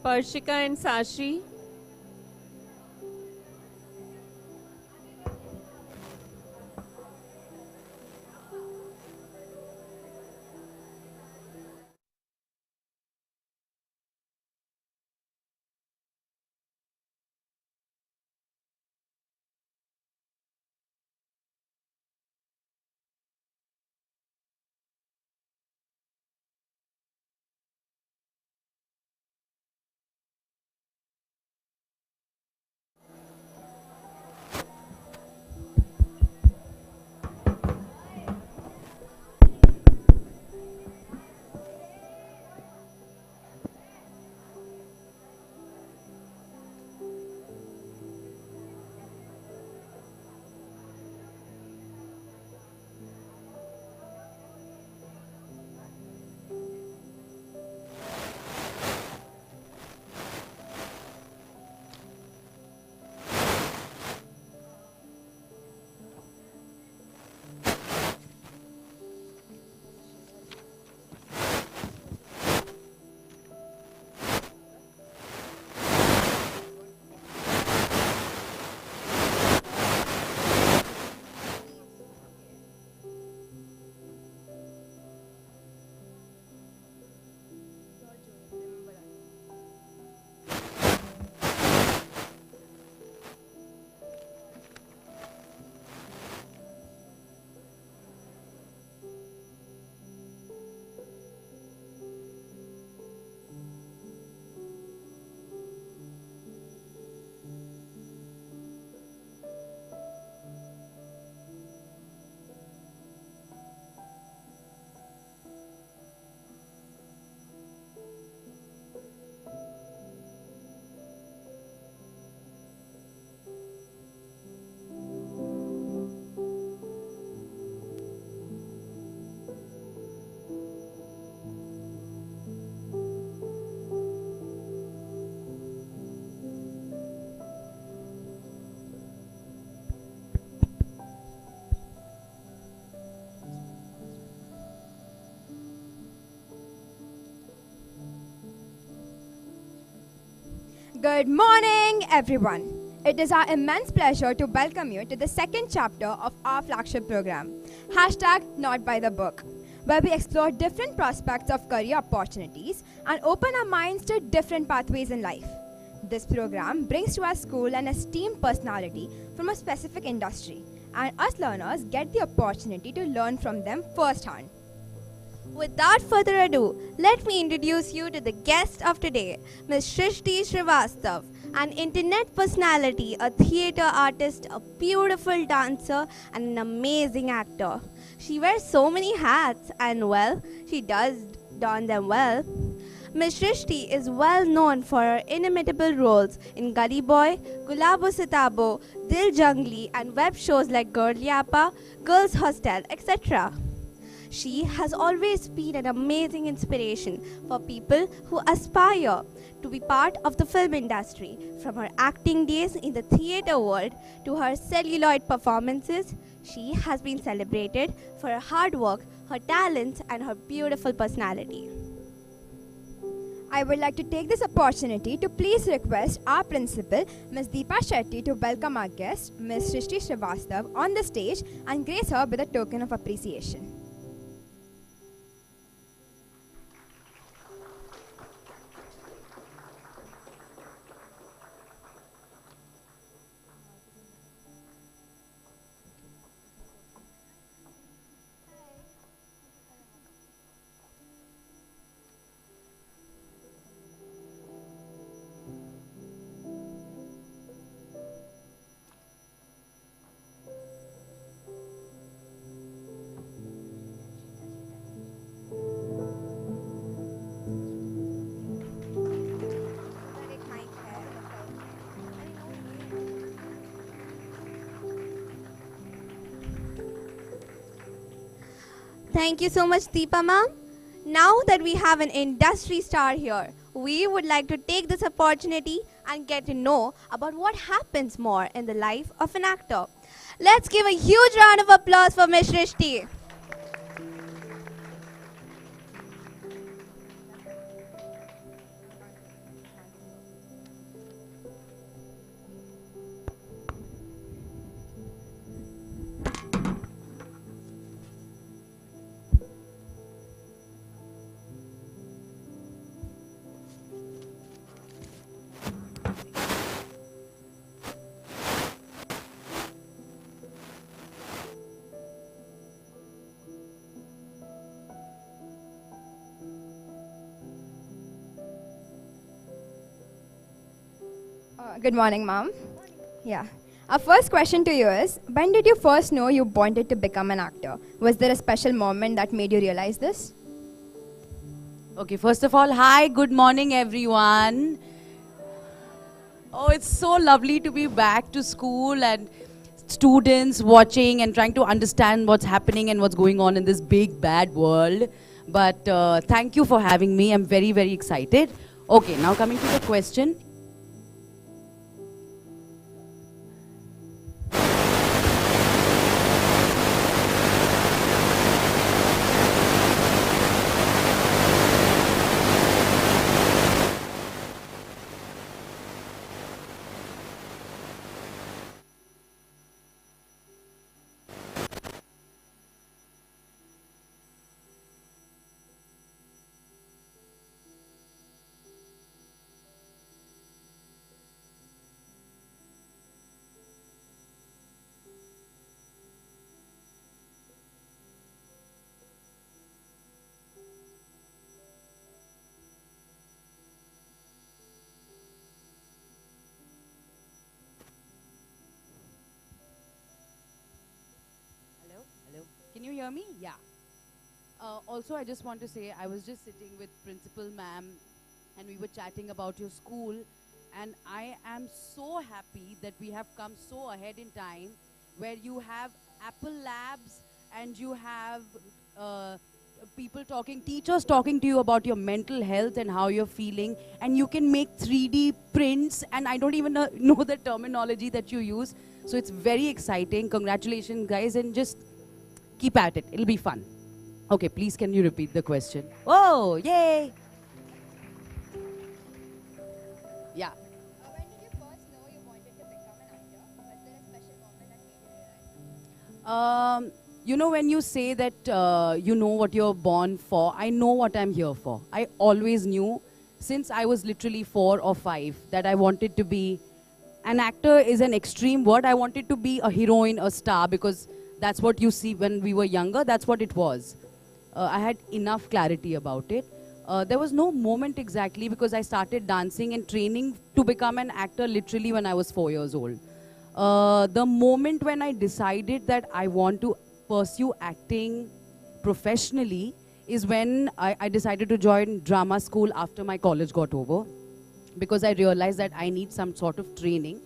Parshika and Sashi. Good morning, everyone. It is our immense pleasure to welcome you to the second chapter of our flagship program, #Not by the Book, where we explore different prospects of career opportunities and open our minds to different pathways in life. This program brings to our school an esteemed personality from a specific industry, and us learners get the opportunity to learn from them firsthand. Without further ado, let me introduce you to the guest of today, Ms. Srishti Shrivastava, an internet personality, a theatre artist, a beautiful dancer, and an amazing actor. She wears so many hats and, well, she does don them well. Ms. Srishti is well known for her inimitable roles in Gully Boy, Gulabo Sitabo, Dil Jungli, and web shows like Girl Yappa, Girls Hostel, etc. She has always been an amazing inspiration for people who aspire to be part of the film industry. From her acting days in the theatre world to her celluloid performances, she has been celebrated for her hard work, her talents, and her beautiful personality. I would like to take this opportunity to please request our principal, Ms. Deepa Shetty, to welcome our guest, Ms. Srishti Shrivastava, on the stage and grace her with a token of appreciation. Thank you so much, Deepa ma'am. Now that we have an industry star here, we would like to take this opportunity and get to know about what happens more in the life of an actor. Let's give a huge round of applause for Ms. Srishti. Good morning, ma'am. Yeah. Our first question to you is, when did you first know you wanted to become an actor? Was there a special moment that made you realize this? Okay, first of all, hi, good morning, everyone. Oh, it's so lovely to be back to school and students watching and trying to understand what's happening and what's going on in this big, bad world. But thank you for having me. I'm very, very excited. Okay, now coming to the question. Hello. Can you hear me? Yeah. Also, I just want to say I was just sitting with Principal Ma'am and we were chatting about your school, and I am so happy that we have come so ahead in time where you have Apple Labs and you have people talking, teachers talking to you about your mental health and how you're feeling, and you can make 3D prints, and I don't even know the terminology that you use. So it's very exciting. Congratulations, guys, and just keep at it. It'll be fun. Okay, please can you repeat the question? Whoa, yay! Yeah. When did you first know you wanted to become an actor? Was there a special moment that made you realize? You know, when you say that you know what you're born for, I know what I'm here for. I always knew since I was literally 4 or 5 that I wanted to be an actor. Is an extreme word. I wanted to be a heroine, a star, because that's what you see when we were younger. That's what it was. I had enough clarity about it. There was no moment exactly because I started dancing and training to become an actor literally when I was 4 years old. The moment when I decided that I want to pursue acting professionally is when I decided to join drama school after my college got over, because I realized that I need some sort of training.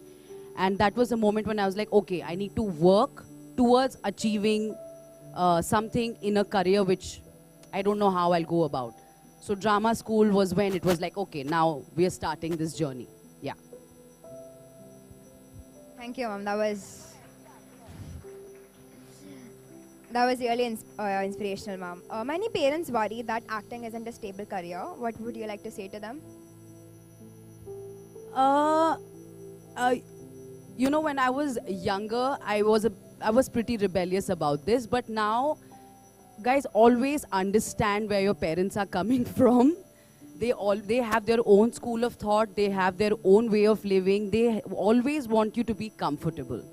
And that was the moment when I was like, okay, I need to work towards achieving something in a career which I don't know how I'll go about. So drama school was when it was like, okay, now we are starting this journey. Yeah. Thank you, ma'am. That was really inspirational, ma'am. Many parents worry that acting isn't a stable career. What would you like to say to them? You know, when I was younger, I was pretty rebellious about this, but now, guys, always understand where your parents are coming from. They have their own school of thought, they have their own way of living, they always want you to be comfortable.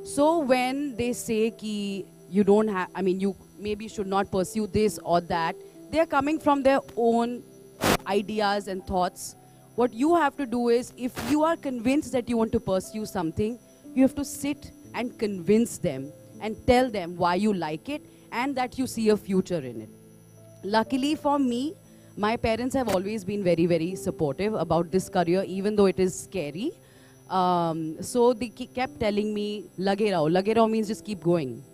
So when they say ki you don't have, I mean, you maybe should not pursue this or that, they're coming from their own ideas and thoughts. What you have to do is, if you are convinced that you want to pursue something, you have to sit and convince them and tell them why you like it and that you see a future in it. Luckily for me, my parents have always been very, very supportive about this career, even though it is scary. So they kept telling me, lage rao means just keep going.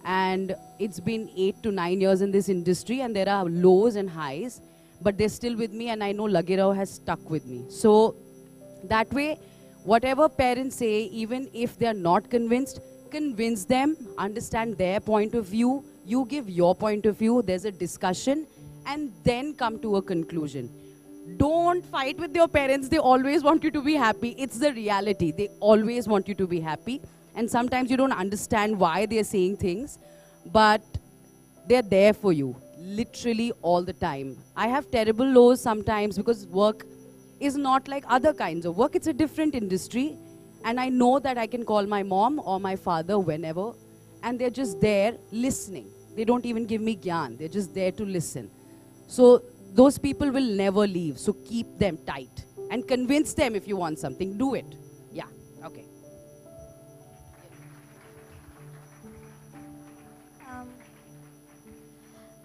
And it's been 8 to 9 years in this industry, and there are lows and highs, but they're still with me, and I know lage rao has stuck with me. So that way, whatever parents say, even if they're not convinced, convince them, understand their point of view, you give your point of view, there's a discussion, and then come to a conclusion. Don't fight with your parents. They always want you to be happy. It's the reality. They always want you to be happy. And sometimes you don't understand why they're saying things, but they're there for you, literally all the time. I have terrible lows sometimes because work is not like other kinds of work. It's a different industry. And I know that I can call my mom or my father whenever, and they're just there listening. They don't even give me gyan. They're just there to listen. So those people will never leave. So keep them tight. And convince them if you want something, do it. Yeah, okay.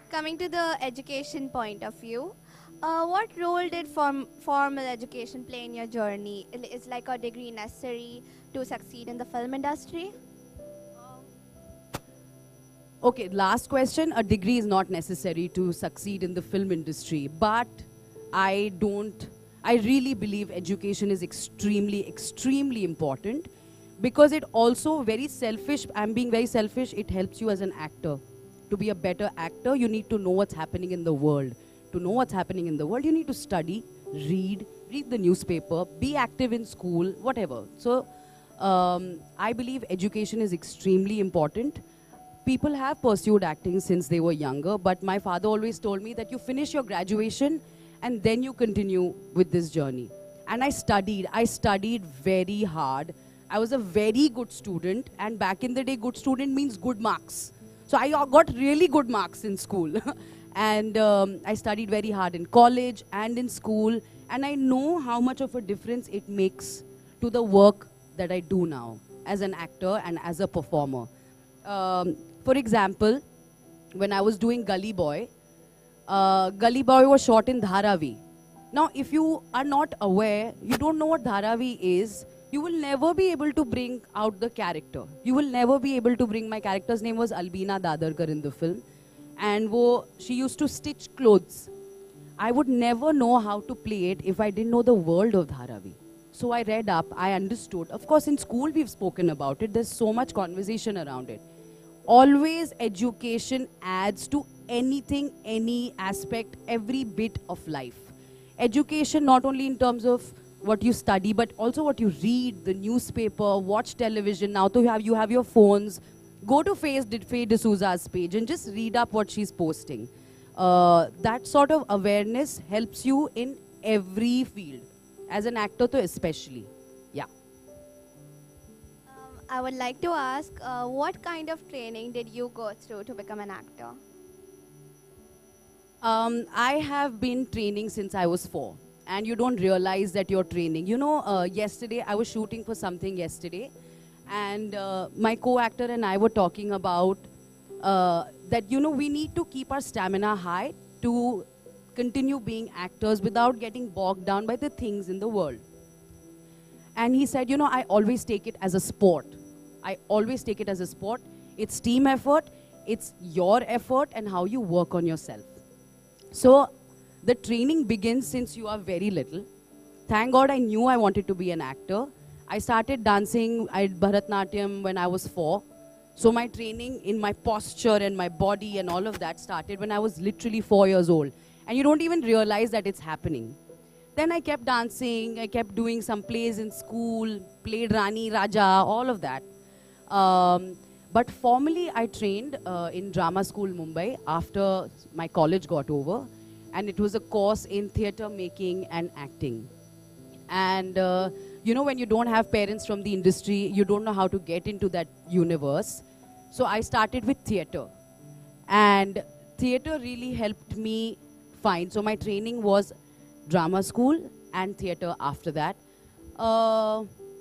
Coming to the education point of view, what role did formal education play in your journey? Is like a degree necessary to succeed in the film industry? Okay, last question. A degree is not necessary to succeed in the film industry, but I really believe education is extremely, extremely important, because it also very selfish, I'm being very selfish, it helps you as an actor. To be a better actor, you need to know what's happening in the world. To know what's happening in the world, you need to study, read the newspaper, be active in school, whatever. So I believe education is extremely important. People have pursued acting since they were younger, but my father always told me that you finish your graduation and then you continue with this journey. And I studied very hard. I was a very good student, and back in the day, good student means good marks. So I got really good marks in school. And I studied very hard in college and in school, and I know how much of a difference it makes to the work that I do now as an actor and as a performer. For example, when I was doing Gully Boy was shot in Dharavi. Now, if you are not aware, you don't know what Dharavi is, you will never be able to bring out the character. You will never be able to bring, my character's name was Albina Dadarkar in the film. And she used to stitch clothes. I would never know how to play it if I didn't know the world of Dharavi. So I read up, I understood. Of course, in school we've spoken about it. There's so much conversation around it. Always education adds to anything, any aspect, every bit of life. Education not only in terms of what you study, but also what you read, the newspaper, watch television. Now you have your phones. Go to Faye D'Souza's page and just read up what she's posting. That sort of awareness helps you in every field. As an actor, though, especially. Yeah. I would like to ask, what kind of training did you go through to become an actor? I have been training since I was 4. And you don't realize that you're training. You know, yesterday, I was shooting for something yesterday. And my co-actor and I were talking about that, you know, we need to keep our stamina high to continue being actors without getting bogged down by the things in the world. And he said, you know, I always take it as a sport. I always take it as a sport. It's team effort, it's your effort and how you work on yourself. So the training begins since you are very little. Thank God I knew I wanted to be an actor. I started dancing at Bharatnatyam when I was 4. So my training in my posture and my body and all of that started when I was literally 4 years old. And you don't even realize that it's happening. Then I kept dancing, I kept doing some plays in school, played Rani, Raja, all of that. But formally I trained in drama school Mumbai after my college got over. And it was a course in theatre making and acting. And you know, when you don't have parents from the industry, you don't know how to get into that universe. So I started with theatre. And theatre really helped me find. So my training was drama school and theatre after that.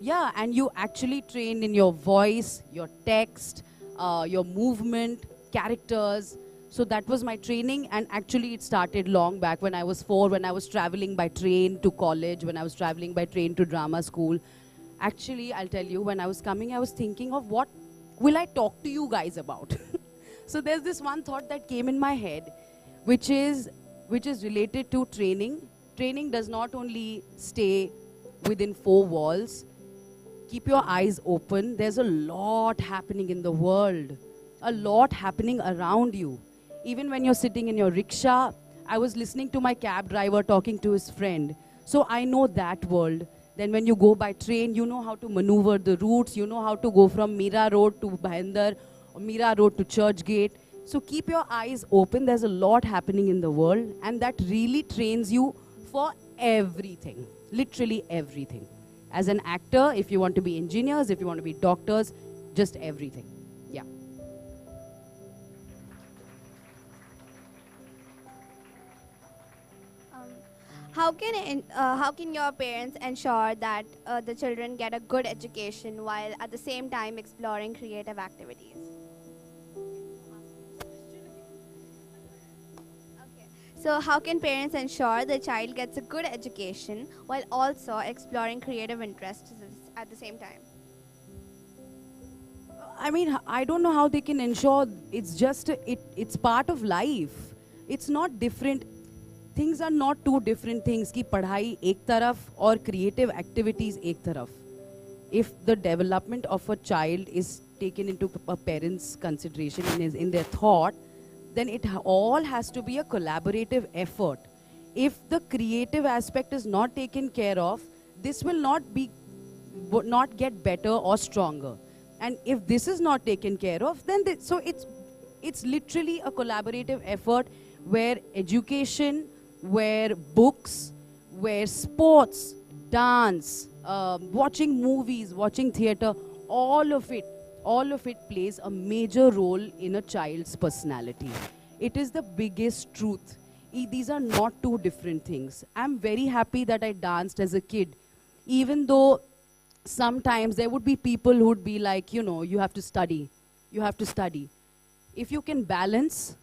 Yeah, and you actually trained in your voice, your text, your movement, characters. So that was my training, and actually it started long back when I was 4, when I was traveling by train to college, when I was traveling by train to drama school. Actually, I'll tell you, when I was coming, I was thinking of what will I talk to you guys about? So there's this one thought that came in my head, which is related to training. Training does not only stay within 4 walls. Keep your eyes open. There's a lot happening in the world, a lot happening around you. Even when you're sitting in your rickshaw, I was listening to my cab driver talking to his friend. So I know that world. Then when you go by train, you know how to maneuver the routes. You know how to go from Mira Road to Bhayandar, or Mira Road to Church Gate. So keep your eyes open. There's a lot happening in the world. And that really trains you for everything. Literally everything. As an actor, if you want to be engineers, if you want to be doctors, just everything. Yeah. How can your parents ensure that the children get a good education while at the same time exploring creative activities? Okay. So how can parents ensure the child gets a good education while also exploring creative interests at the same time? I mean, I don't know how they can ensure. It's just it's part of life. It's not different. Things are not two different things. कि पढ़ाई एक तरफ और creative activities एक तरफ. If the development of a child is taken into a parent's consideration in their thought, then it all has to be a collaborative effort. If the creative aspect is not taken care of, this will not get better or stronger. And if this is not taken care of, then so it's literally a collaborative effort where education, where books, where sports, dance, watching movies, watching theater, all of it plays a major role in a child's personality. It is the biggest truth. These are not two different things. I'm very happy that I danced as a kid, even though sometimes there would be people who would be like, you know, you have to study. You have to study. If you can balance,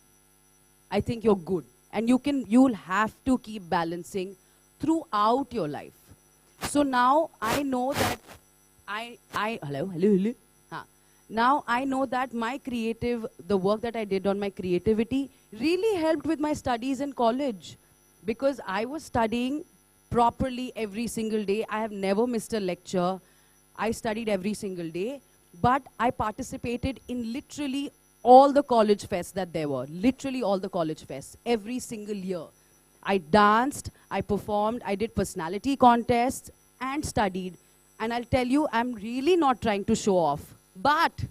I think you're good. And you'll have to keep balancing throughout your life. So now I know that hello. Now I know that the work that I did on my creativity really helped with my studies in college, because I was studying properly every single day. I have never missed a lecture. I studied every single day, but I participated in literally all the college fests that there were, literally all the college fests, every single year. I danced, I performed, I did personality contests and studied. And I'll tell you, I'm really not trying to show off, but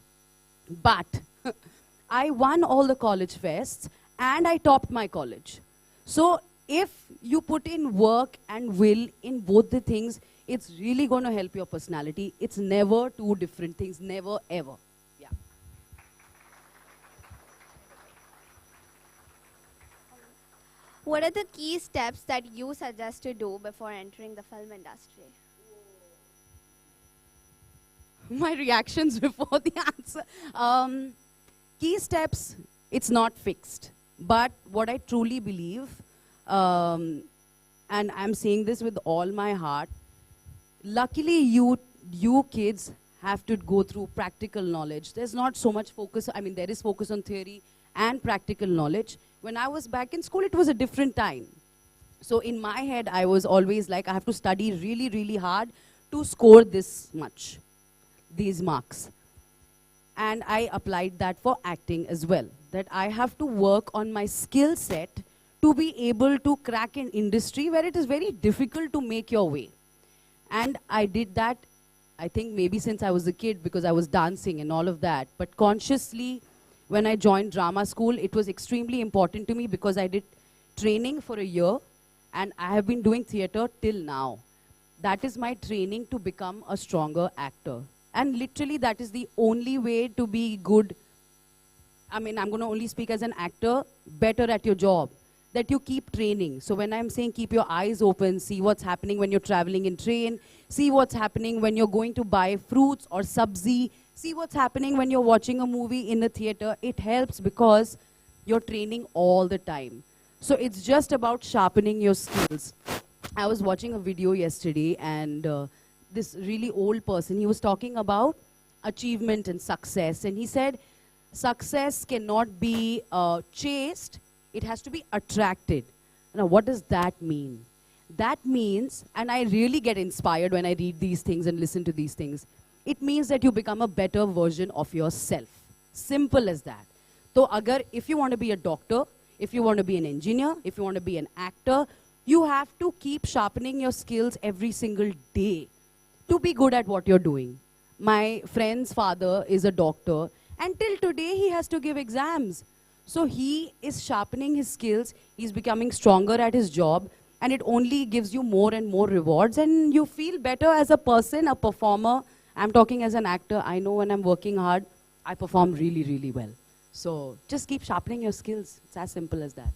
I won all the college fests and I topped my college. So if you put in work and will in both the things, it's really going to help your personality. It's never two different things, never ever. Yeah. What are the key steps that you suggest to do before entering the film industry? My reactions before the answer. Key steps, it's not fixed. But what I truly believe, and I'm saying this with all my heart, luckily you kids have to go through practical knowledge. There's not so much focus, I mean, there is focus on theory and practical knowledge. When I was back in school, it was a different time. So in my head, I was always like, I have to study really, really hard to score this much, these marks. And I applied that for acting as well, that I have to work on my skill set to be able to crack an industry where it is very difficult to make your way. And I did that, I think maybe since I was a kid, because I was dancing and all of that. But consciously, when I joined drama school, it was extremely important to me because I did training for a year and I have been doing theater till now. That is my training to become a stronger actor. And literally that is the only way to be good. I mean, I'm going to only speak as an actor, better at your job, that you keep training. So when I'm saying keep your eyes open, see what's happening when you're traveling in train, see what's happening when you're going to buy fruits or sabzi, see what's happening when you're watching a movie in the theater. It helps because you're training all the time. So it's just about sharpening your skills. I was watching a video yesterday and this really old person, he was talking about achievement and success. And he said, success cannot be chased, it has to be attracted. Now, what does that mean? That means, and I really get inspired when I read these things and listen to these things, it means that you become a better version of yourself. Simple as that. So, if you want to be a doctor, if you want to be an engineer, if you want to be an actor, you have to keep sharpening your skills every single day to be good at what you're doing. My friend's father is a doctor, and till today he has to give exams. So he is sharpening his skills, he's becoming stronger at his job, and it only gives you more and more rewards, and you feel better as a person, a performer. I'm talking as an actor. I know when I'm working hard, I perform really, really well. So just keep sharpening your skills. It's as simple as that.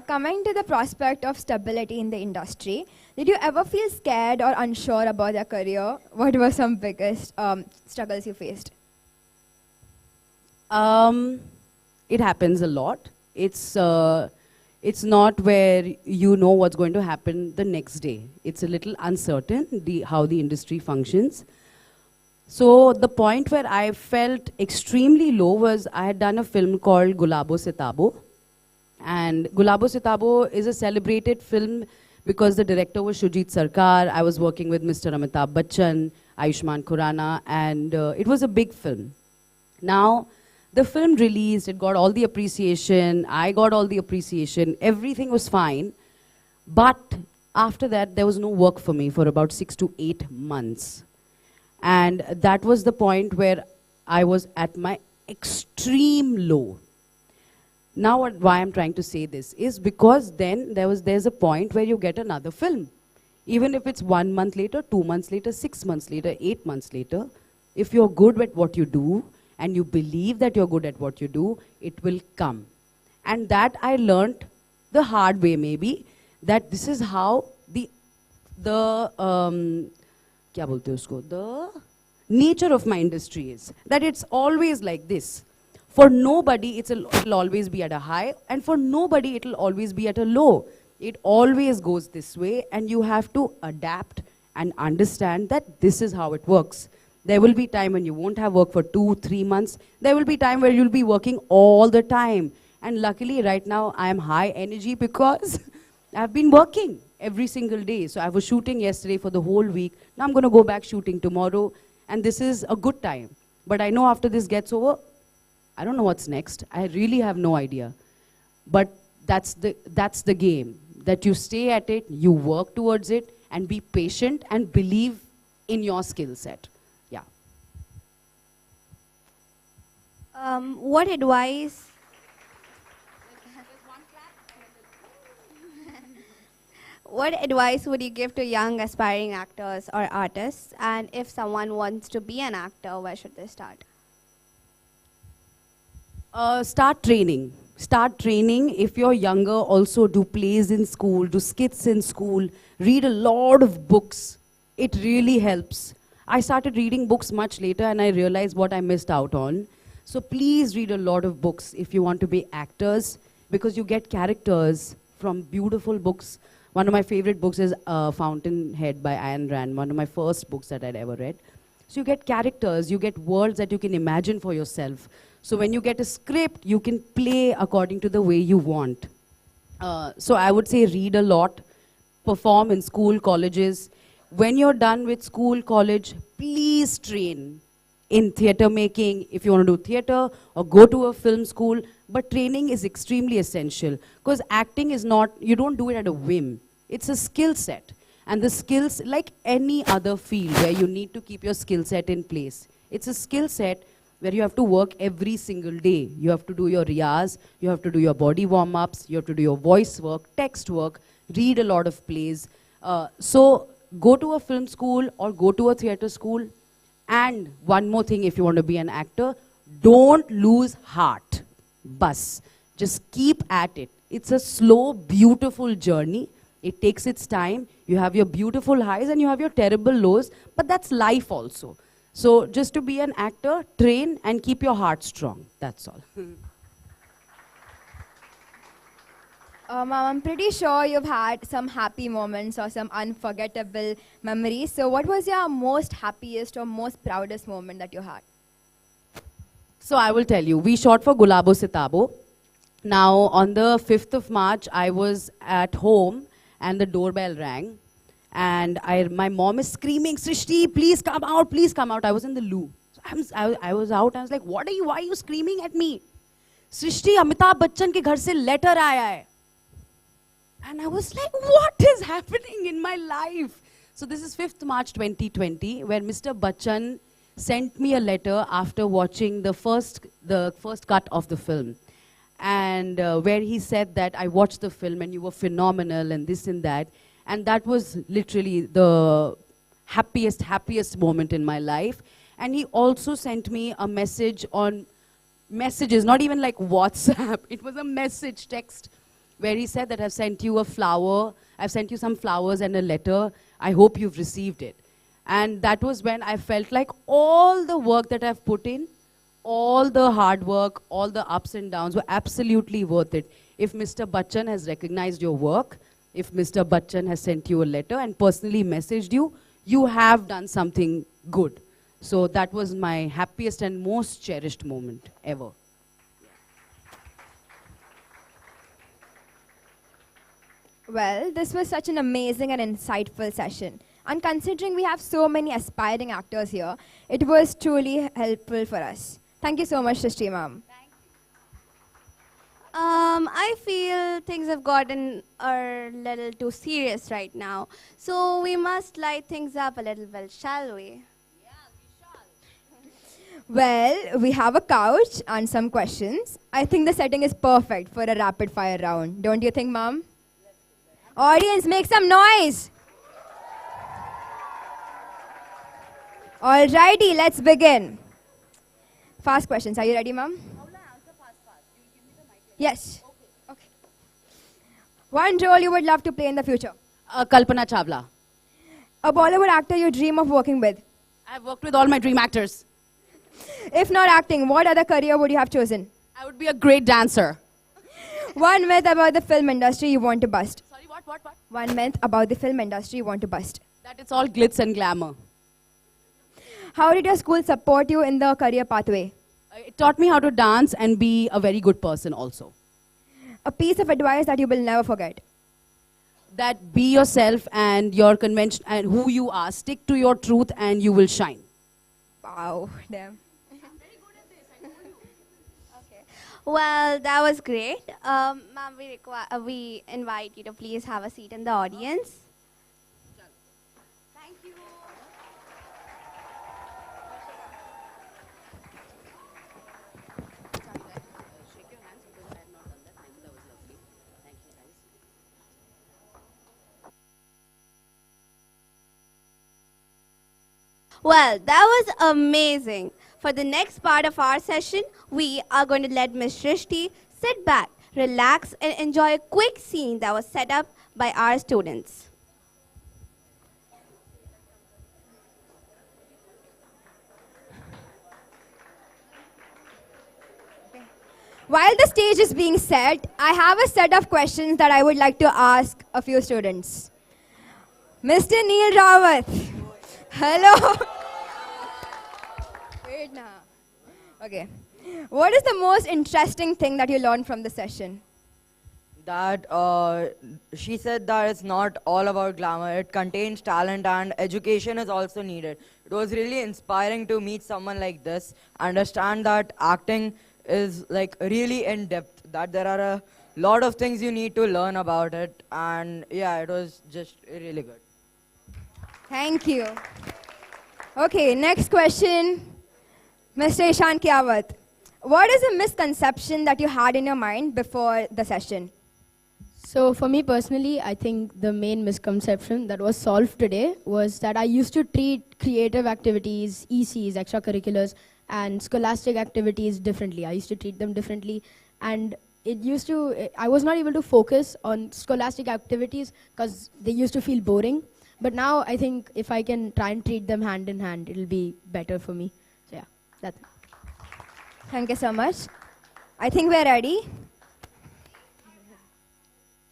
Coming to the prospect of stability in the industry, did you ever feel scared or unsure about your career? What were some biggest struggles you faced? It happens a lot. It's not where you know what's going to happen the next day. It's a little uncertain how the industry functions. So the point where I felt extremely low was I had done a film called Gulabo Sitabo. And Gulabo Sitabo is a celebrated film because the director was Shujit Sarkar. I was working with Mr. Amitabh Bachchan, Ayushmann Khurrana, and it was a big film. Now, the film released, it got all the appreciation, I got all the appreciation, everything was fine. But after that, there was no work for me for about 6 to 8 months. And that was the point where I was at my extreme low. Now why I'm trying to say this is because then there's a point where you get another film. Even if it's 1 month later, 2 months later, 6 months later, 8 months later, if you're good at what you do, and you believe that you're good at what you do, it will come. And that I learned the hard way maybe, that this is how the nature of my industry is. That it's always like this. For nobody, it'll always be at a high, and for nobody, it'll always be at a low. It always goes this way, and you have to adapt and understand that this is how it works. There will be time when you won't have work for 2-3 months. There will be time where you'll be working all the time. And luckily, right now, I am high energy because I've been working every single day. So I was shooting yesterday for the whole week. Now I'm going to go back shooting tomorrow. And this is a good time. But I know after this gets over, I don't know what's next. I really have no idea. But that's the game. That you stay at it, you work towards it, and be patient and believe in your skill set. What advice? What advice would you give to young aspiring actors or artists? And if someone wants to be an actor, where should they start? Start training. Start training. If you're younger, also do plays in school, do skits in school, read a lot of books. It really helps. I started reading books much later and I realized what I missed out on. So please read a lot of books if you want to be actors, because you get characters from beautiful books. One of my favorite books is Fountainhead by Ayn Rand, one of my first books that I'd ever read. So you get characters, you get worlds that you can imagine for yourself. So when you get a script, you can play according to the way you want. So I would say read a lot, perform in school, colleges. When you're done with school, college, please train in theatre making, if you want to do theatre, or go to a film school. But training is extremely essential, because acting is not, you don't do it at a whim. It's a skill set. And the skills, like any other field where you need to keep your skill set in place, it's a skill set where you have to work every single day. You have to do your riyaz, you have to do your body warm-ups, you have to do your voice work, text work, read a lot of plays. So go to a film school or go to a theatre school. And one more thing, if you want to be an actor, don't lose heart. Bus. Just keep at it. It's a slow, beautiful journey. It takes its time. You have your beautiful highs and you have your terrible lows, but that's life also. So just to be an actor, train and keep your heart strong. That's all. Ma'am, I'm pretty sure you've had some happy moments or some unforgettable memories. So what was your most happiest or most proudest moment that you had? So I will tell you, we shot for Gulabo Sitabo. Now on the 5th of March, I was at home and the doorbell rang. And my mom is screaming, Srishti, please come out, please come out. I was in the loo. So I was out, I was like, why are you screaming at me? Srishti, Amitabh Bachchan ke ghar se letter aaya hai. And I was like, what is happening in my life? So this is 5th March 2020, where Mr. Bachchan sent me a letter after watching the first cut of the film. And where he said that I watched the film and you were phenomenal and this and that. And that was literally the happiest moment in my life. And he also sent me a message on messages, not even like WhatsApp. It was a message text. where he said that I've sent you a flower, I've sent you some flowers and a letter. I hope you've received it. And that was when I felt like all the work that I've put in, all the hard work, all the ups and downs were absolutely worth it. If Mr. Bachchan has recognized your work, if Mr. Bachchan has sent you a letter and personally messaged you, you have done something good. So that was my happiest and most cherished moment ever. Well, this was such an amazing and insightful session. And considering we have so many aspiring actors here, it was truly helpful for us. Thank you so much, Srishti ma'am. I feel things have gotten a little too serious right now. So we must light things up a little bit, shall we? Well, we have a couch and some questions. I think the setting is perfect for a rapid fire round. Don't you think, ma'am? Audience, make some noise. Alrighty, let's begin. Fast questions. Are you ready, ma'am? Yes. Okay. One role you would love to play in the future. Kalpana Chawla. A Bollywood actor you dream of working with. I've worked with all my dream actors. If not acting, what other career would you have chosen? I would be a great dancer. One myth about the film industry you want to bust. Sorry, what? One myth about the film industry you want to bust. That it's all glitz and glamour. How did your school support you in the career pathway? It taught me how to dance and be a very good person also. A piece of advice that you will never forget. That be yourself and your convention and who you are. Stick to your truth and you will shine. Wow, damn. Well, that was great. Ma'am, we invite you to please have a seat in the audience. Thank you. Shake your hands because I have not done that. Thank you, that was lovely. Thank you, guys. Well, that was amazing. For the next part of our session, we are going to let Ms. Srishti sit back, relax, and enjoy a quick scene that was set up by our students. While the stage is being set, I have a set of questions that I would like to ask a few students. Mr. Neil Rawat. Hello. Wait now. Okay. What is the most interesting thing that you learned from the session? That she said that it's not all about glamour. It contains talent and education is also needed. It was really inspiring to meet someone like this, understand that acting is like really in depth, that there are a lot of things you need to learn about it, and yeah, it was just really good. Thank you. Okay, next question. Mr. Ishan Kiawat. What is a misconception that you had in your mind before the session? So for me personally, I think the main misconception that was solved today was that I used to treat creative activities, ECs, extracurriculars, and scholastic activities differently. I used to treat them differently, and I was not able to focus on scholastic activities because they used to feel boring. But now I think if I can try and treat them hand in hand, it'll be better for me. So yeah, that's it. Thank you so much. I think we're ready.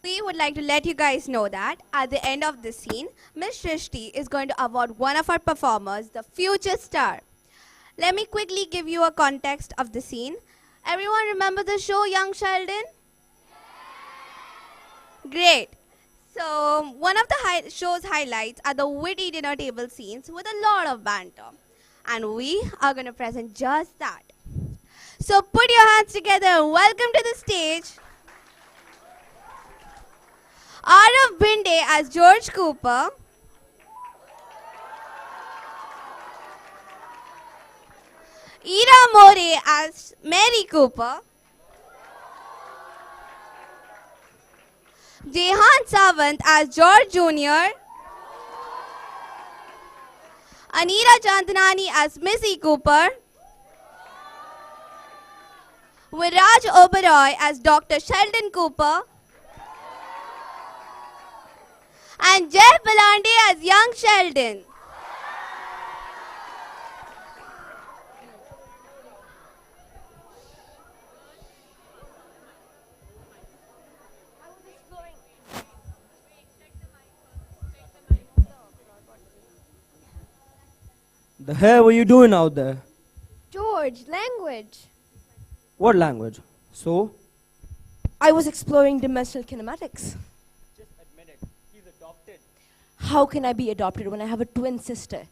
We would like to let you guys know that at the end of this scene, Ms. Srishti is going to award one of our performers the Future Star. Let me quickly give you a context of the scene. Everyone remember the show Young Sheldon? Great. So one of the show's highlights are the witty dinner table scenes with a lot of banter. And we are going to present just that. So put your hands together and welcome to the stage Arav Binde as George Cooper, Ira More as Mary Cooper, Jehan Sawant as George Jr., Anira Chandnani as Missy Cooper, Viraj Oberoi as Dr. Sheldon Cooper, and Jay Palandi as young Sheldon. The hell were you doing out there? George, language. What language? So? I was exploring dimensional kinematics. Just admit it. He's adopted. How can I be adopted when I have a twin sister?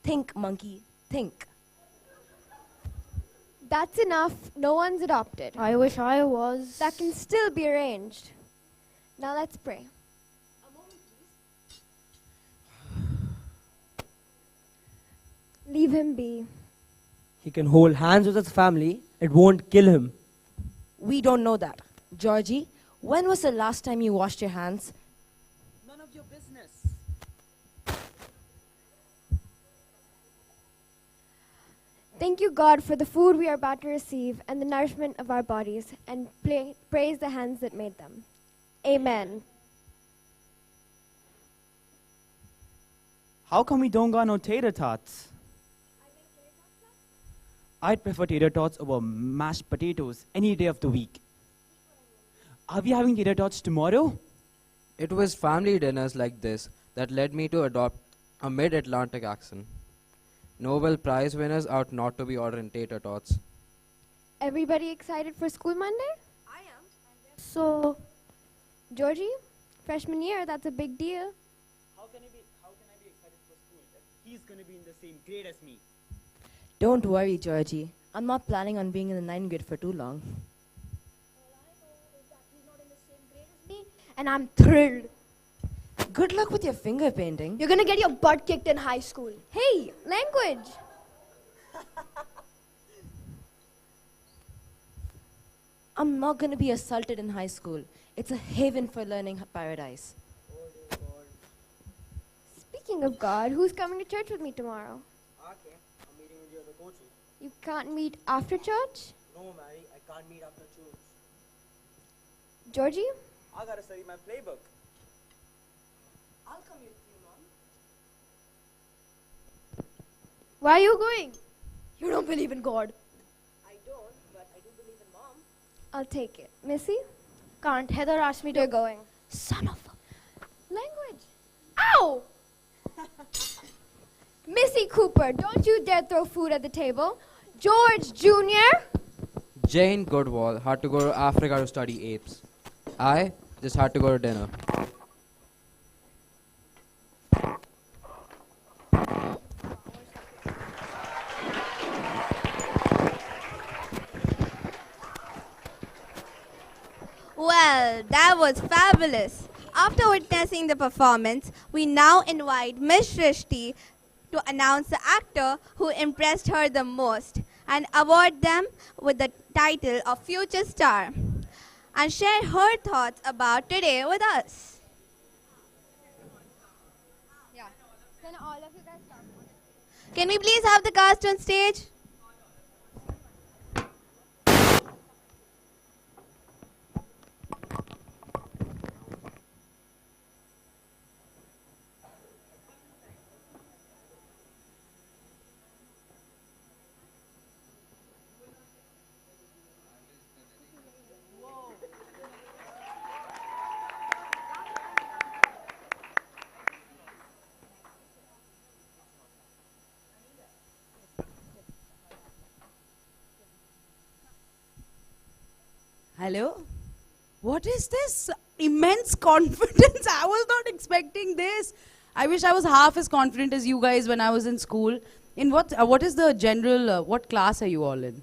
Think, monkey, think. That's enough. No one's adopted. I wish I was. That can still be arranged. Now let's pray. Leave him be. He can hold hands with his family. It won't kill him. We don't know that. Georgie, when was the last time you washed your hands? None of your business. Thank you, God, for the food we are about to receive and the nourishment of our bodies, and praise the hands that made them. Amen. How come we don't got no tater tots? I'd prefer tater tots over mashed potatoes any day of the week. Are we having tater tots tomorrow? It was family dinners like this that led me to adopt a mid-Atlantic accent. Nobel Prize winners ought not to be ordering tater tots. Everybody excited for school Monday? I am. So, Georgie, freshman year, that's a big deal. How can I be excited for school if he's going to be in the same grade as me? Don't worry, Georgie. I'm not planning on being in the 9th grade for too long. And I'm thrilled. Good luck with your finger painting. You're gonna get your butt kicked in high school. Hey, language. I'm not going to be assaulted in high school. It's a haven for learning paradise. Speaking of God, who's coming to church with me tomorrow? Okay, I'm meeting with the other coaches. You can't meet after church? No, Mary, I can't meet after church. Georgie? I gotta study my playbook. I'll come with you, Mom. Where are you going? You don't believe in God. I don't, but I do believe in Mom. I'll take it. Missy? Can't. Heather asked me You're to. going. Son of a. Language. Ow! Missy Cooper, don't you dare throw food at the table. George Jr. Jane Goodwall had to go to Africa to study apes. I just had to go to dinner. Well, that was fabulous. After witnessing the performance, we now invite Miss Srishti to announce the actor who impressed her the most and award them with the title of Future Star and share her thoughts about today with us. Yeah. Can all of you guys start? Can we please have the cast on stage? Hello? What is this immense confidence? I was not expecting this. I wish I was half as confident as you guys when I was in school. In what is the general, what class are you all in?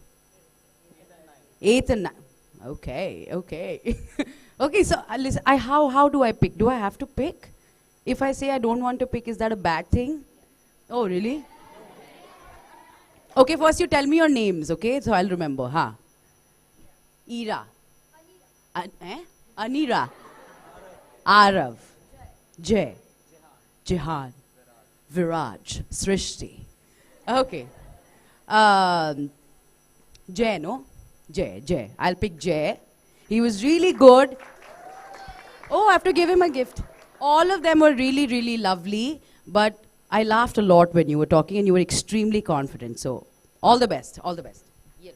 8th and 9th. Okay, okay. Okay, so listen, how do I pick? Do I have to pick? If I say I don't want to pick, is that a bad thing? Oh, really? Okay, first you tell me your names, okay? So I'll remember, huh? Ira. Anira. Arav. Jay. Jihan. Viraj. Srishti. Okay. Jay, no? Jay. I'll pick Jay. He was really good. Oh, I have to give him a gift. All of them were really, really lovely, but I laughed a lot when you were talking and you were extremely confident. So, all the best, all the best. Wait.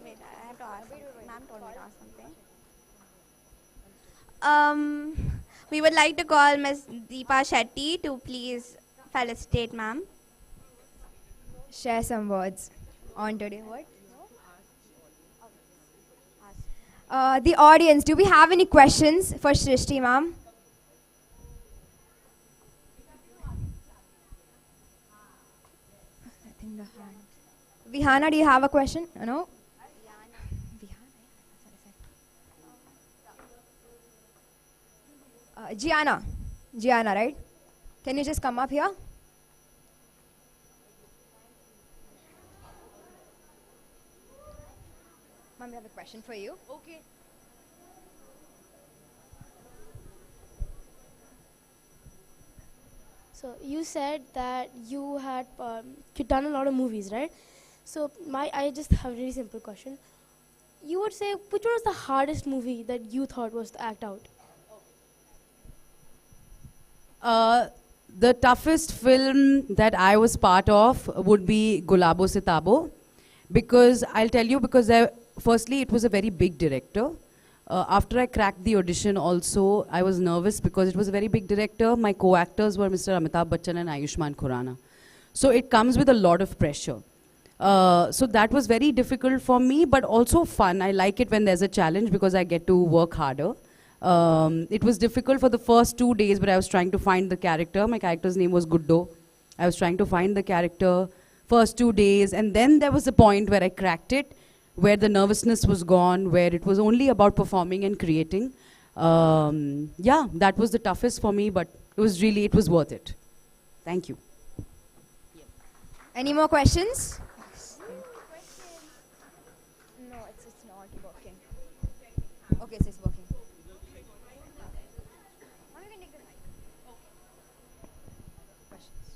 Wait, I have to ask. Ma'am told me to ask something. We would like to call Ms. Deepa Shetty to please felicitate ma'am. Share some words on today. What? The audience, do we have any questions for Srishti, ma'am? Vihana, do you have a question? No? Gianna. Gianna, right? Can you just come up here? Ma'am, I have a question for you. Okay. So you said that you had you done a lot of movies, right? So I just have a really simple question. You would say which one was the hardest movie that you thought was to act out? The toughest film that I was part of would be Gulabo Sitabo, because I'll tell you, because firstly it was a very big director. After I cracked the audition also, I was nervous because it was a very big director. My co-actors were Mr. Amitabh Bachchan and Ayushmann Khurrana. So it comes with a lot of pressure. So that was very difficult for me, but also fun. I like it when there's a challenge because I get to work harder. It was difficult for the first 2 days, but I was trying to find the character. My character's name was Guddo. I was trying to find the character first 2 days, and then there was a point where I cracked it, where the nervousness was gone, where it was only about performing and creating. Yeah, that was the toughest for me, but it was worth it. Thank you. Any more questions? No, it's not working. Okay, so it's working. Ma'am, you can take the mic. Questions?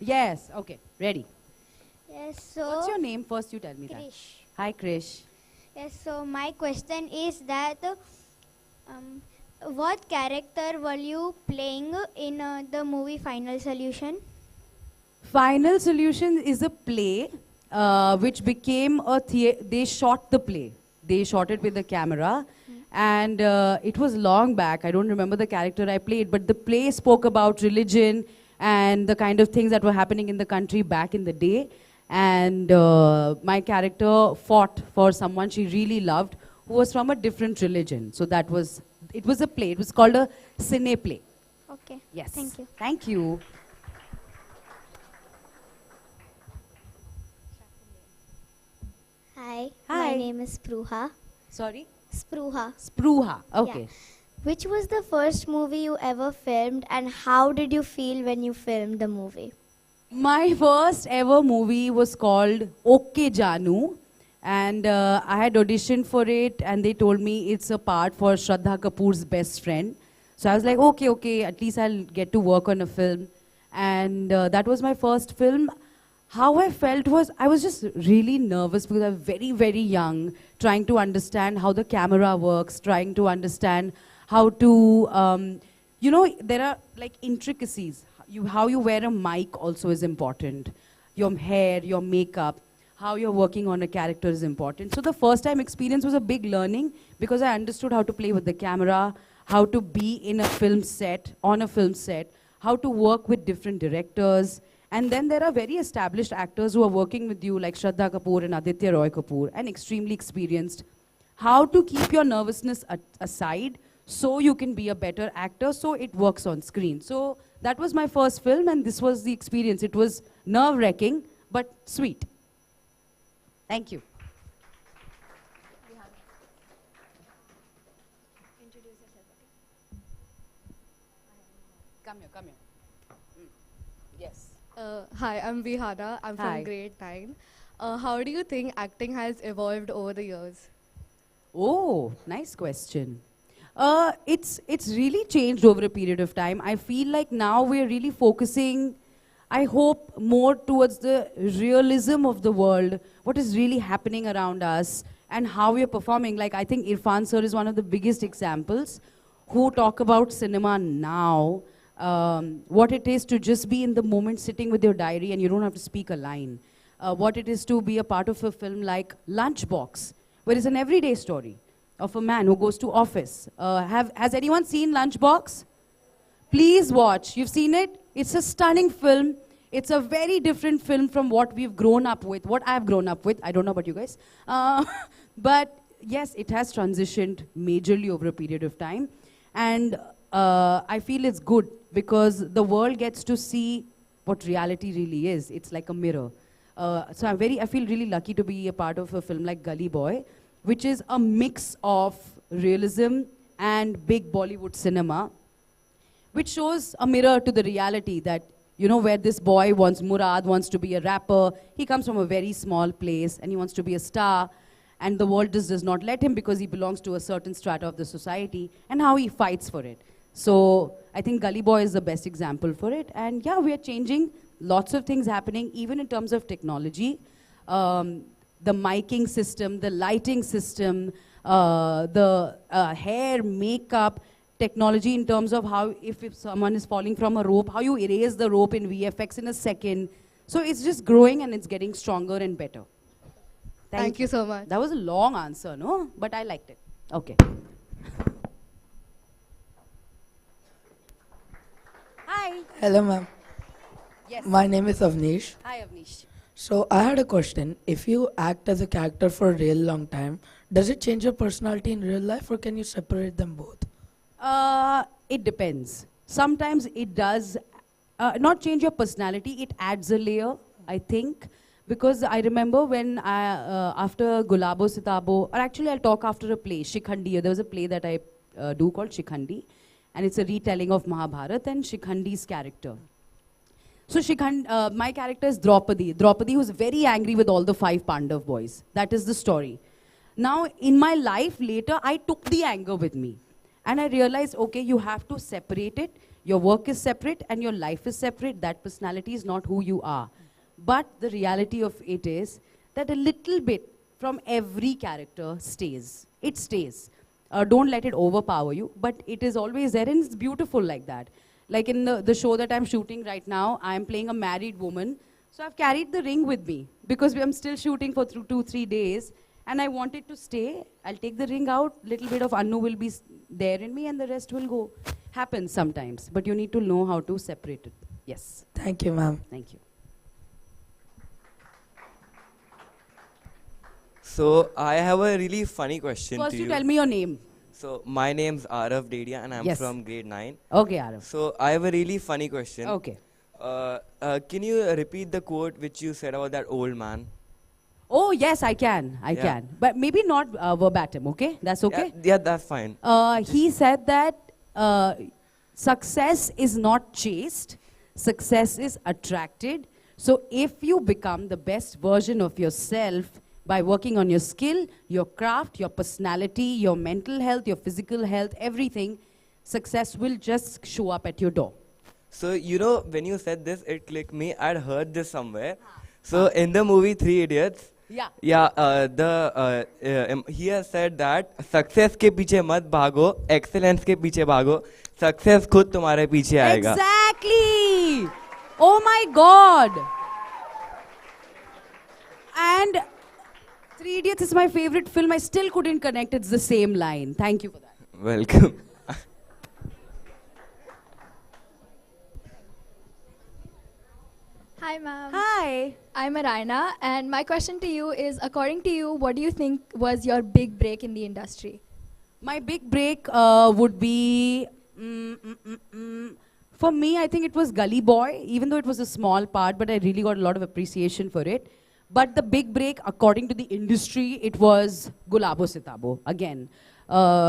Yes, okay, ready. Yes, so What's your name? First you tell me that. Krish. Hi, Krish. Yes, so my question is that what character were you playing in the movie Final Solution? Final Solution is a play which became a they shot the play. They shot it with the camera. And it was long back. I don't remember the character I played, but the play spoke about religion and the kind of things that were happening in the country back in the day. And my character fought for someone she really loved who was from a different religion. So it was a play. It was called a cine play. Okay. Yes. Thank you. Thank you. Hi. Hi. My name is Spruha. Sorry? Spruha. Spruha. Okay. Yeah. Which was the first movie you ever filmed, and how did you feel when you filmed the movie? My first ever movie was called Okay Janu, and I had auditioned for it, and they told me it's a part for Shraddha Kapoor's best friend. So I was like, okay, at least I'll get to work on a film. And that was my first film. How I felt was, I was just really nervous because I was very, very young, trying to understand how the camera works, trying to understand how to, there are like intricacies. How you wear a mic also is important. Your hair, your makeup, how you're working on a character is important. So the first time experience was a big learning because I understood how to play with the camera, how to be in a film set, on a film set, how to work with different directors. And then there are very established actors who are working with you like Shraddha Kapoor and Aditya Roy Kapoor, and extremely experienced. How to keep your nervousness aside so you can be a better actor, so it works on screen. So that was my first film, and this was the experience. It was nerve-wracking, but sweet. Thank you. Introduce yourself, okay? Come here. Yes. Hi, I'm Vihana. I'm Hi. from grade 9. How do you think acting has evolved over the years? Oh, nice question. It's really changed over a period of time. I feel like now we're really focusing, I hope, more towards the realism of the world, what is really happening around us, and how we're performing. Like, I think Irfan sir is one of the biggest examples who talk about cinema now, what it is to just be in the moment sitting with your diary and you don't have to speak a line. What it is to be a part of a film like Lunchbox, where it's an everyday story of a man who goes to office. Has anyone seen Lunchbox? Please watch. You've seen it? It's a stunning film. It's a very different film from what we've grown up with, what I've grown up with. I don't know about you guys. But yes, it has transitioned majorly over a period of time. And I feel it's good because the world gets to see what reality really is. It's like a mirror. So I feel really lucky to be a part of a film like Gully Boy, which is a mix of realism and big Bollywood cinema, which shows a mirror to the reality that, you know, where this boy Murad wants to be a rapper. He comes from a very small place and he wants to be a star, and the world just does not let him because he belongs to a certain strata of the society, and how he fights for it. So I think Gully Boy is the best example for it. And yeah, we are changing, lots of things happening, even in terms of technology. The miking system, the lighting system, the hair, makeup, technology in terms of how, if someone is falling from a rope, how you erase the rope in VFX in a second. So it's just growing and it's getting stronger and better. Thank you so much. That was a long answer, no? But I liked it. Okay. Hi. Hello, ma'am. Yes. My name is Avnish. Hi, Avnish. So I had a question. If you act as a character for a real long time, does it change your personality in real life, or can you separate them both? It depends. Sometimes it does not change your personality, it adds a layer, I think. Because I remember when after Gulabo Sitabo, or actually I'll talk after a play, Shikhandi. There was a play that I do called Shikhandi, and it's a retelling of Mahabharata and Shikhandi's character. So my character is Draupadi. Draupadi was very angry with all the 5 Pandav boys. That is the story. Now, in my life later, I took the anger with me. And I realized, okay, you have to separate it. Your work is separate and your life is separate. That personality is not who you are. But the reality of it is that a little bit from every character stays. It stays. Don't let it overpower you, but it is always there, and it's beautiful like that. Like in the show that I'm shooting right now, I'm playing a married woman. So I've carried the ring with me because I'm still shooting for 2-3 days, and I want it to stay. I'll take the ring out, little bit of Annu will be there in me, and the rest will go. Happens sometimes, but you need to know how to separate it. Yes. Thank you, ma'am. Thank you. So I have a really funny question First to you you. tell me your name. So my name's Arav Dedia and I'm Yes. from grade 9. Okay, Arav. So I have a really funny question. Okay. Can you repeat the quote which you said about that old man? Oh, yes, I can. I can. But maybe not verbatim, okay? That's okay? Yeah, that's fine. He said that success is not chased, success is attracted. So if you become the best version of yourself by working on your skill, your craft, your personality, your mental health, your physical health, everything, success will just show up at your door. So, you know, when you said this, it clicked me. I'd heard this somewhere. So in the movie 3 Idiots, he has said that success के पीछे मत भागो, excellence के पीछे भागो, success खुद तुम्हारे पीछे आएगा. Exactly! Oh my God! And 3 Idiots is my favorite film. I still couldn't connect. It's the same line. Thank you for that. Welcome. Hi, ma'am. Hi. I'm Araina, and my question to you is, according to you, what do you think was your big break in the industry? My big break would be, for me, I think it was Gully Boy, even though it was a small part, but I really got a lot of appreciation for it. But the big break, according to the industry, it was Gulabo Sitabo, again,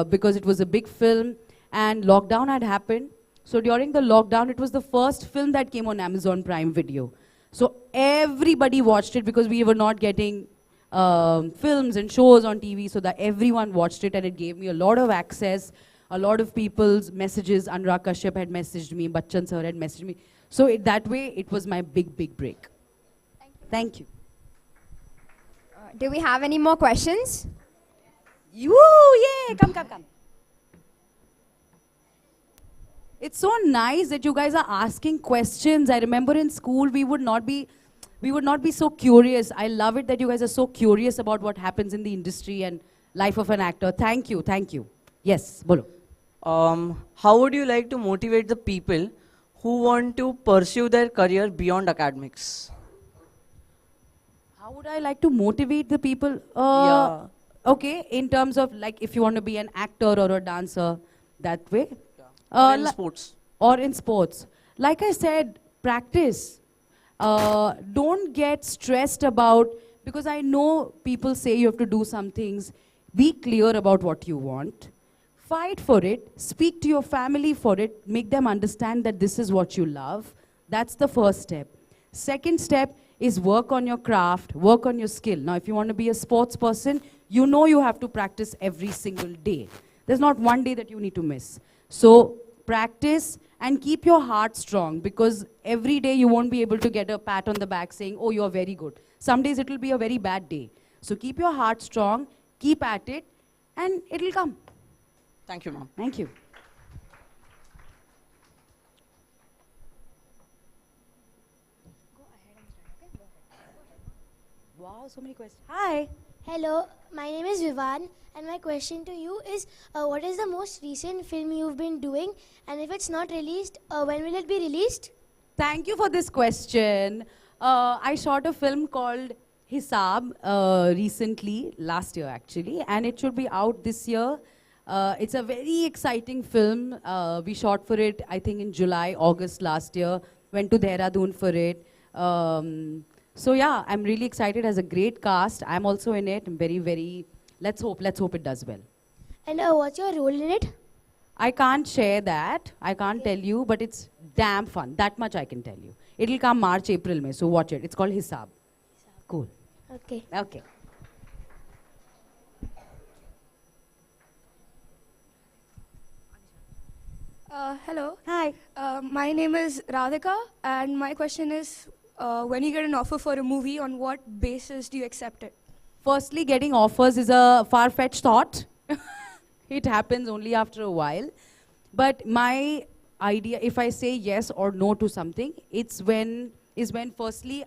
because it was a big film, and lockdown had happened. So during the lockdown, it was the first film that came on Amazon Prime Video. So everybody watched it because we were not getting films and shows on TV, so that everyone watched it, and it gave me a lot of access. a lot of people's messages. Anurag Kashyap had messaged me, Bachchan sir had messaged me. So that way, it was my big, big break. Thank you. Do we have any more questions? Yay! Come. It's so nice that you guys are asking questions. I remember in school, we would not be so curious. I love it that you guys are so curious about what happens in the industry and life of an actor. Thank you. Yes, bolo. How would you like to motivate the people who want to pursue their career beyond academics? How would I like to motivate the people? Yeah. Okay, in terms of like if you want to be an actor or a dancer, that way. Or in sports. Or in sports. Like I said, practice. Don't get stressed about, because I know people say you have to do some things. Be clear about what you want. Fight for it. Speak to your family for it. Make them understand that this is what you love. That's the first step. Second step is work on your craft, work on your skill. Now, if you want to be a sports person, you know you have to practice every single day. There's not one day that you need to miss. So practice and keep your heart strong, because every day you won't be able to get a pat on the back saying, oh, you're very good. Some days it will be a very bad day. So keep your heart strong, keep at it, and it'll come. Thank you, ma'am. Thank you. Wow, so many questions. Hi. Hello, my name is Vivan, and my question to you is, what is the most recent film you've been doing, and if it's not released, when will it be released? Thank you for this question. I shot a film called Hisab recently, last year actually, and it should be out this year. It's a very exciting film. We shot for it, I think, in July, August last year. Went to Dehradun for it. So yeah, I'm really excited. It has a great cast. I'm also in it. I'm very, let's hope it does well. And what's your role in it? I can't share that. I can't tell you, but it's damn fun. That much I can tell you. It'll come March, April, May, so watch it. It's called Hisab. Cool. Okay. Okay. Hello. Hi. My name is Radhika, and my question is, when you get an offer for a movie, on what basis do you accept it? Firstly, getting offers is a far-fetched thought. It happens only after a while. But my idea, if I say yes or no to something, is when firstly,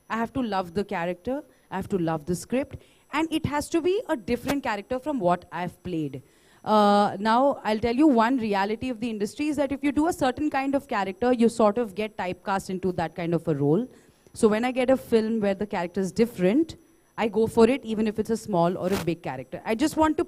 I have to love the character, I have to love the script, and it has to be a different character from what I've played. Now, I'll tell you one reality of the industry is that if you do a certain kind of character, you sort of get typecast into that kind of a role. So when I get a film where the character is different, I go for it, even if it's a small or a big character. I just want to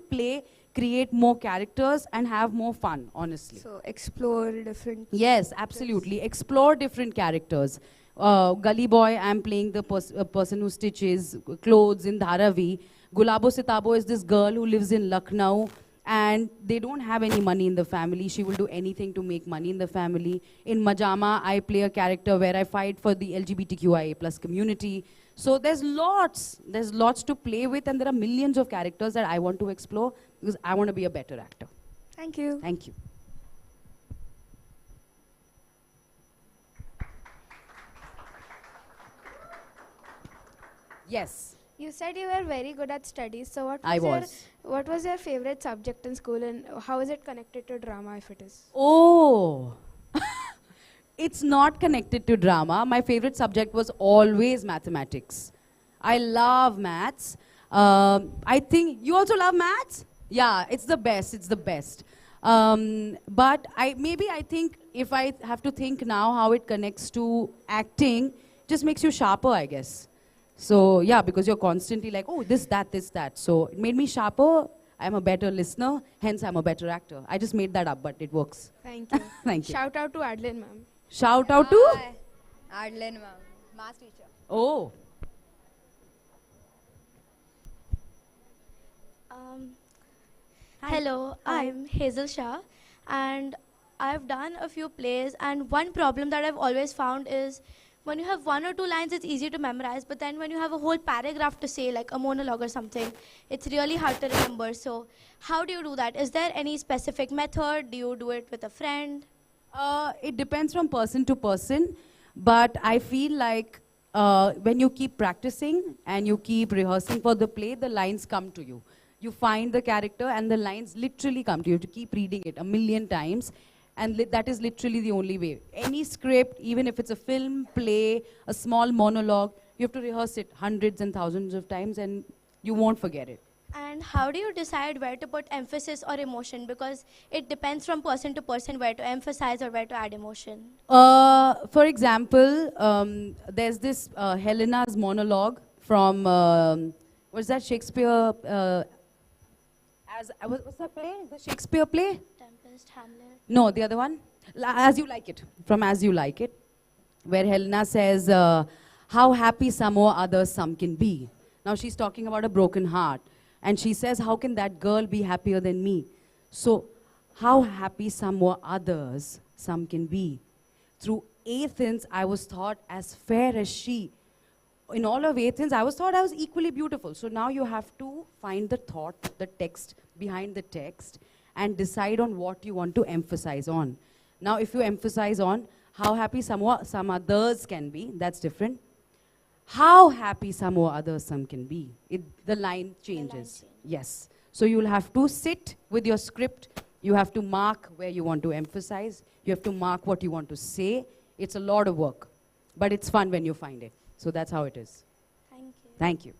create more characters and have more fun, honestly. So explore different... Yes, absolutely. Explore different characters. Gully Boy, I'm playing the person who stitches clothes in Dharavi. Gulabo Sitabo is this girl who lives in Lucknow, and they don't have any money in the family. She will do anything to make money in the family. In Maja Ma, I play a character where I fight for the LGBTQIA+ community. So there's lots to play with, and there are millions of characters that I want to explore because I want to be a better actor. Thank you. Thank you. Yes. You said you were very good at studies. So what was your favorite subject in school, and how is it connected to drama, if it is? Oh. It's not connected to drama. My favorite subject was always mathematics. I love maths. I think you also love maths? Yeah, it's the best. It's the best. But I think if I have to think now how it connects to acting, just makes you sharper, I guess. So yeah, because you're constantly like, oh, this, that. So it made me sharper. I'm a better listener. Hence, I'm a better actor. I just made that up, but it works. Thank you. Thank you. Shout out to Adeline, ma'am. Shout out to? Adeline, ma'am. Math teacher. Oh. Hello, I'm Hazel Shah, and I've done a few plays, and one problem that I've always found is when you have 1 or 2 lines, it's easy to memorize. But then when you have a whole paragraph to say, like a monologue or something, it's really hard to remember. So how do you do that? Is there any specific method? Do you do it with a friend? It depends from person to person. But I feel like when you keep practicing and you keep rehearsing for the play, the lines come to you. You find the character and the lines literally come to you. To keep reading it a million times, and that is literally the only way. Any script, even if it's a film, play, a small monologue, you have to rehearse it hundreds and thousands of times and you won't forget it. And how do you decide where to put emphasis or emotion? Because it depends from person to person where to emphasize or where to add emotion. For example, there's this Helena's monologue from, what's that, Shakespeare? What's that play? The Shakespeare play? Tempest, Hamlet. No, the other one? As You Like It. From As You Like It. Where Helena says, how happy some or others some can be. Now she's talking about a broken heart. And she says, how can that girl be happier than me? So, how happy some or others some can be. Through Athens, I was thought as fair as she. In all of Athens, I was thought I was equally beautiful. So now you have to find the thought, the text, behind the text, and decide on what you want to emphasize on. Now, if you emphasize on how happy some others can be, that's different. How happy some or others some can be. The line changes. Yes. So you'll have to sit with your script. You have to mark where you want to emphasize. You have to mark what you want to say. It's a lot of work, but it's fun when you find it. So that's how it is. Thank you. Thank you.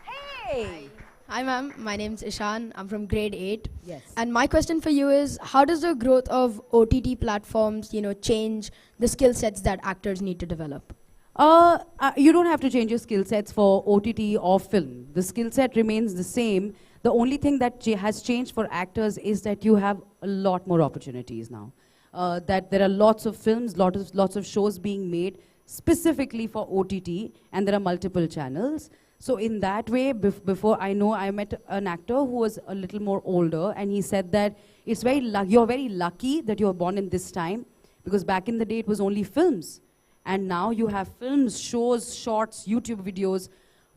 Hey! Hi ma'am, my name's Ishan. I'm from grade 8. Yes. And my question for you is, how does the growth of OTT platforms, change the skill sets that actors need to develop? You don't have to change your skill sets for OTT or film. The skill set remains the same. The only thing that has changed for actors is that you have a lot more opportunities now. That there are lots of films, lots of shows being made specifically for OTT, and there are multiple channels. So in that way, before I met an actor who was a little more older, and he said that it's you're very lucky that you were born in this time, because back in the day it was only films. And now you have films, shows, shorts, YouTube videos,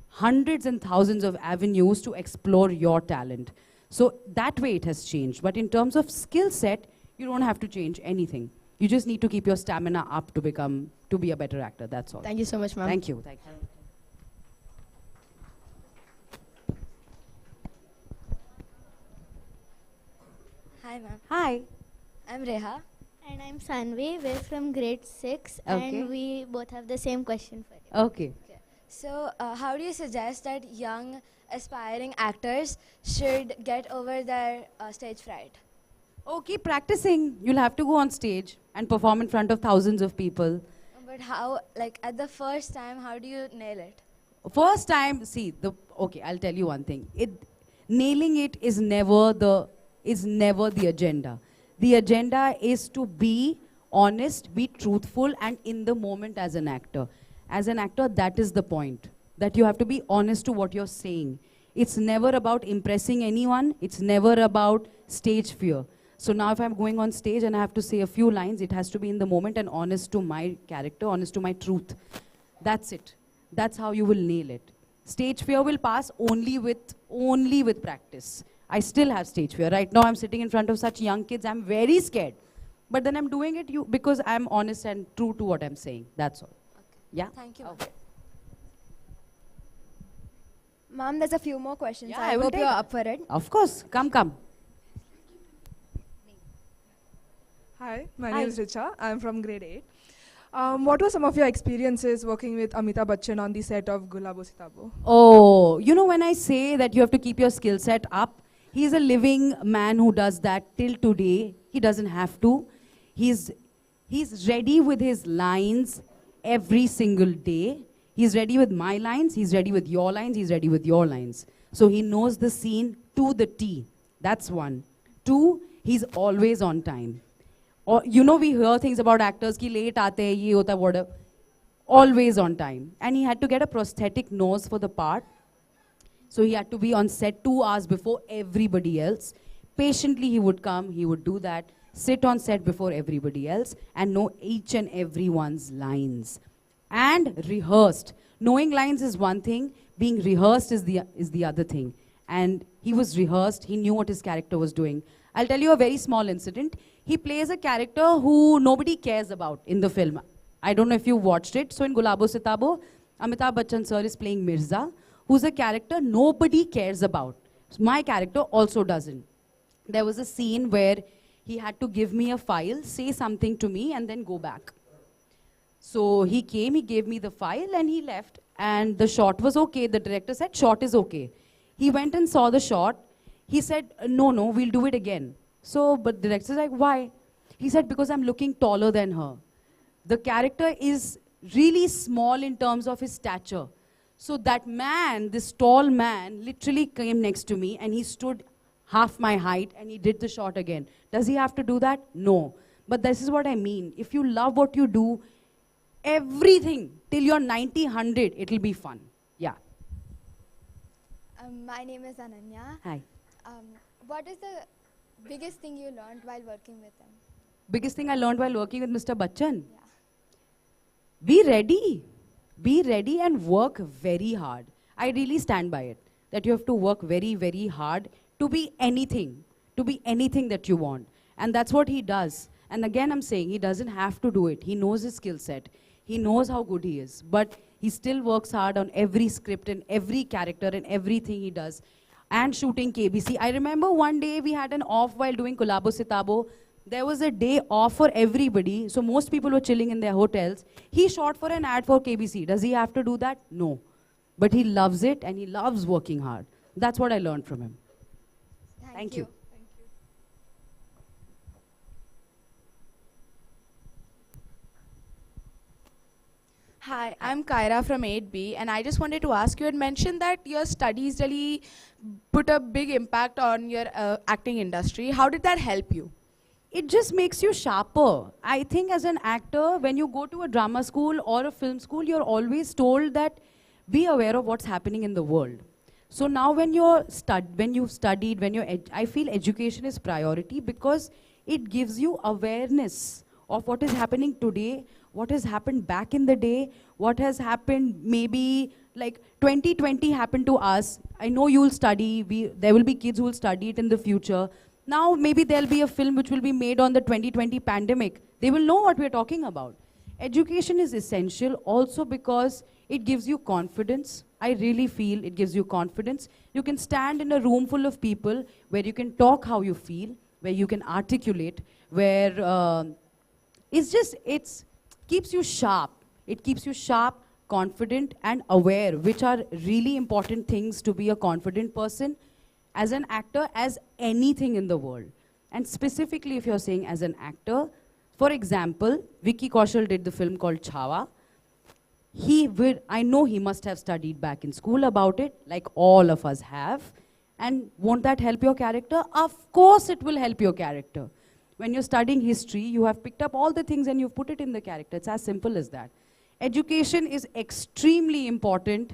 hundreds and thousands of avenues to explore your talent. So that way it has changed. But in terms of skill set, you don't have to change anything. You just need to keep your stamina up to be a better actor, that's all. Thank you so much, ma'am. Thank you. Thank you. Hi, ma'am. Hi. I'm Reha. And I'm Sanvi. We're from grade 6, Okay. and we both have the same question for you. Okay. So, how do you suggest that young aspiring actors should get over their stage fright? Oh, keep practicing. You'll have to go on stage and perform in front of thousands of people. But how, like at the first time, how do you nail it? First time, okay, I'll tell you one thing. Nailing it is never the agenda. The agenda is to be honest, be truthful, and in the moment as an actor. As an actor, that is the point. That you have to be honest to what you're saying. It's never about impressing anyone. It's never about stage fear. So now if I'm going on stage and I have to say a few lines, it has to be in the moment and honest to my character, honest to my truth. That's it. That's how you will nail it. Stage fear will pass only with practice. I still have stage fear. Right now I'm sitting in front of such young kids, I'm very scared. But then I'm doing it because I'm honest and true to what I'm saying. That's all. Okay. Yeah? Thank you. Okay. Ma'am, there's a few more questions. Yeah, I will hope take you're it. up for it. Of course. Come. Hi, my name is Richa. I'm from grade 8. What were some of your experiences working with Amitabh Bachchan on the set of Gulabo Sitabo? Oh, when I say that you have to keep your skill set up, he's a living man who does that till today. He doesn't have to. He's ready with his lines every single day. He's ready with my lines, he's ready with your lines, he's ready with your lines. So he knows the scene to the T. That's one. 2, he's always on time. Or, we hear things about actors ki late aate hai, ye hota, whatever. Always on time. And he had to get a prosthetic nose for the part. So he had to be on set 2 hours before everybody else. Patiently he would come, he would do that. sit on set before everybody else, and know each and everyone's lines. And rehearsed. Knowing lines is one thing, being rehearsed is the other thing. And he was rehearsed, he knew what his character was doing. I'll tell you a very small incident. He plays a character who nobody cares about in the film. I don't know if you watched it. So in Gulabo Sitabo, Amitabh Bachchan sir is playing Mirza, who's a character nobody cares about. My character also doesn't. There was a scene where he had to give me a file, say something to me, and then go back. So he came, he gave me the file, and he left. And the shot was okay. The director said, shot is okay. He went and saw the shot. He said, no, we'll do it again. So, but the director's like, why? He said, because I'm looking taller than her. The character is really small in terms of his stature. So that man, this tall man, literally came next to me and he stood half my height and he did the shot again. Does he have to do that? No. But this is what I mean. If you love what you do, everything till you're 90, 100, it'll be fun. Yeah. My name is Ananya. Hi. What is the biggest thing you learned while working with him? Biggest thing I learned while working with Mr. Bachchan? Yeah. Be ready. Be ready and work very hard. I really stand by it. That you have to work very, very hard to be anything that you want. And that's what he does. And again, I'm saying he doesn't have to do it. He knows his skill set. He knows how good he is. But he still works hard on every script and every character and everything he does. And shooting KBC. I remember one day we had an off while doing Gulabo Sitabo. There was a day off for everybody. So most people were chilling in their hotels. He shot for an ad for KBC. Does he have to do that? No. But he loves it and he loves working hard. That's what I learned from him. Thank you. Hi, I'm Kyra from 8B, and I just wanted to ask, you had mentioned that your studies really put a big impact on your acting industry. How did that help you? It just makes you sharper. I think as an actor, when you go to a drama school or a film school, you're always told that be aware of what's happening in the world. So now when you've studied, I feel education is priority because it gives you awareness of what is happening today, what has happened back in the day, what has happened maybe like 2020 happened to us. I know you'll study, there will be kids who will study it in the future. Now maybe there'll be a film which will be made on the 2020 pandemic. They will know what we're talking about. Education is essential also because it gives you confidence. I really feel it gives you confidence. You can stand in a room full of people where you can talk how you feel, where you can articulate, where it keeps you sharp. It keeps you sharp, confident, and aware, which are really important things to be a confident person as an actor, as anything in the world. And specifically, if you're saying as an actor, for example, Vicky Kaushal did the film called Chhawa. I know he must have studied back in school about it, like all of us have. And won't that help your character? Of course it will help your character. When you're studying history, you have picked up all the things and you've put it in the character. It's as simple as that. Education is extremely important.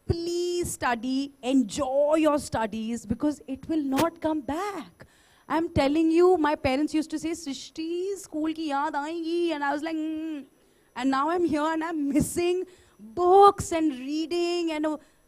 Please study, enjoy your studies because it will not come back. I'm telling you, my parents used to say, Srishti, school ki yaad aayegi. And I was like, And now I'm here and I'm missing books and reading and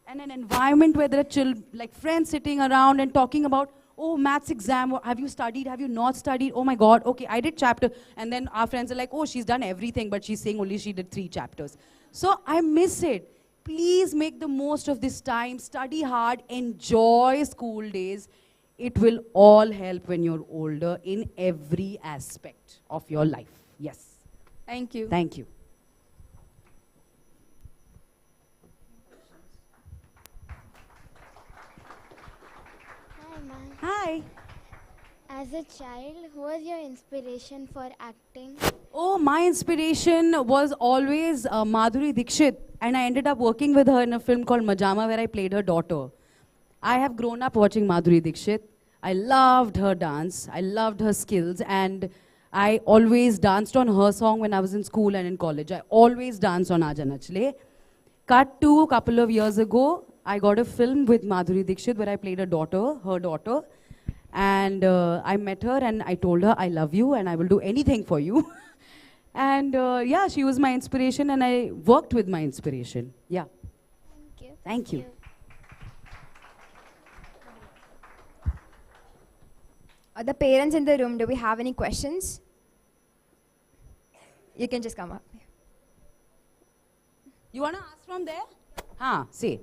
an environment where there are like friends sitting around and talking about, oh, maths exam, have you studied, have you not studied? Oh my God, okay, I did chapter. And then our friends are like, oh, she's done everything, but she's saying only she did 3 chapters. So I miss it. Please make the most of this time, study hard, enjoy school days. It will all help when you're older in every aspect of your life. Yes. Thank you. Thank you. Hi. As a child, who was your inspiration for acting? Oh, my inspiration was always Madhuri Dixit, and I ended up working with her in a film called Maja Ma, where I played her daughter. I have grown up watching Madhuri Dixit. I loved her dance. I loved her skills, and I always danced on her song when I was in school and in college. I always danced on Aaja Nachle. Cut to a couple of years ago, I got a film with Madhuri Dixit where I played her daughter. And I met her and I told her, I love you and I will do anything for you. And yeah, she was my inspiration and I worked with my inspiration. Yeah. Thank you. Thank you. The parents in the room, do we have any questions? You can just come up. You want to ask from there? Huh, say.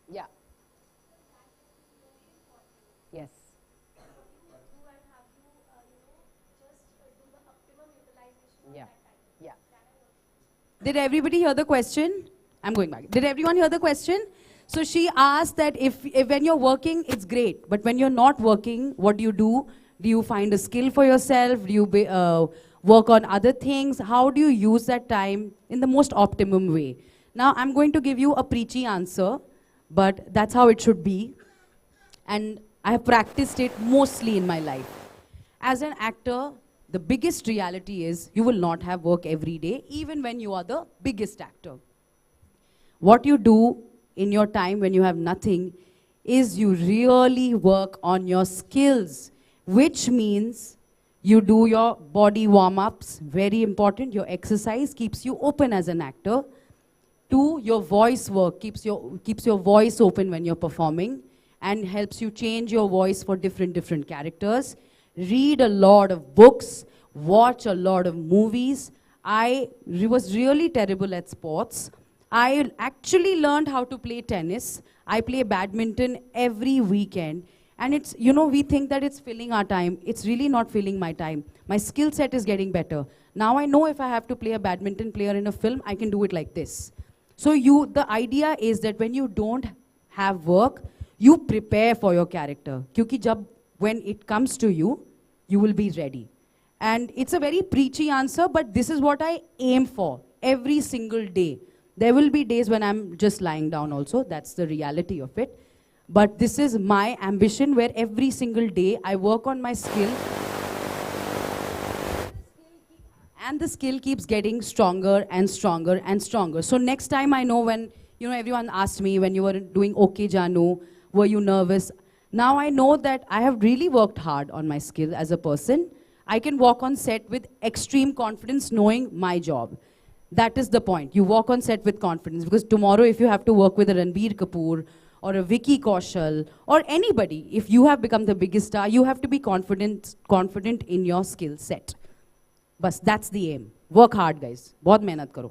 Yeah. Yes. Yeah. Yeah. Did everybody hear the question? I'm going back. Did everyone hear the question? So she asked that if when you're working, it's great. But when you're not working, what do you do? Do you find a skill for yourself? Do you work on other things? How do you use that time in the most optimum way? Now, I'm going to give you a preachy answer, but that's how it should be. And I have practiced it mostly in my life. As an actor, the biggest reality is you will not have work every day, even when you are the biggest actor. What you do in your time when you have nothing is you really work on your skills, which means you do your body warm-ups, very important. Your exercise keeps you open as an actor. 2, your voice work keeps your voice open when you're performing and helps you change your voice for different characters. Read a lot of books, watch a lot of movies. I was really terrible at sports. I actually learned how to play tennis. I play badminton every weekend. And it's, you know, we think that it's filling our time. It's really not filling my time. My skill set is getting better. Now I know if I have to play a badminton player in a film, I can do it like this. So the idea is that when you don't have work, you prepare for your character. Kyunki when it comes to you, you will be ready. And it's a very preachy answer, but this is what I aim for every single day. There will be days when I'm just lying down also. That's the reality of it. But this is my ambition where every single day I work on my skill. And the skill keeps getting stronger and stronger and stronger. So next time I know when, you know, everyone asked me when you were doing Okay Janu, were you nervous? Now I know that I have really worked hard on my skill as a person. I can walk on set with extreme confidence knowing my job. That is the point. You walk on set with confidence because tomorrow if you have to work with a Ranbir Kapoor or a Vicky Kaushal or anybody, if you have become the biggest star, you have to be confident in your skill set. Bas, that's the aim. Work hard, guys. बहुत मेहनत करो.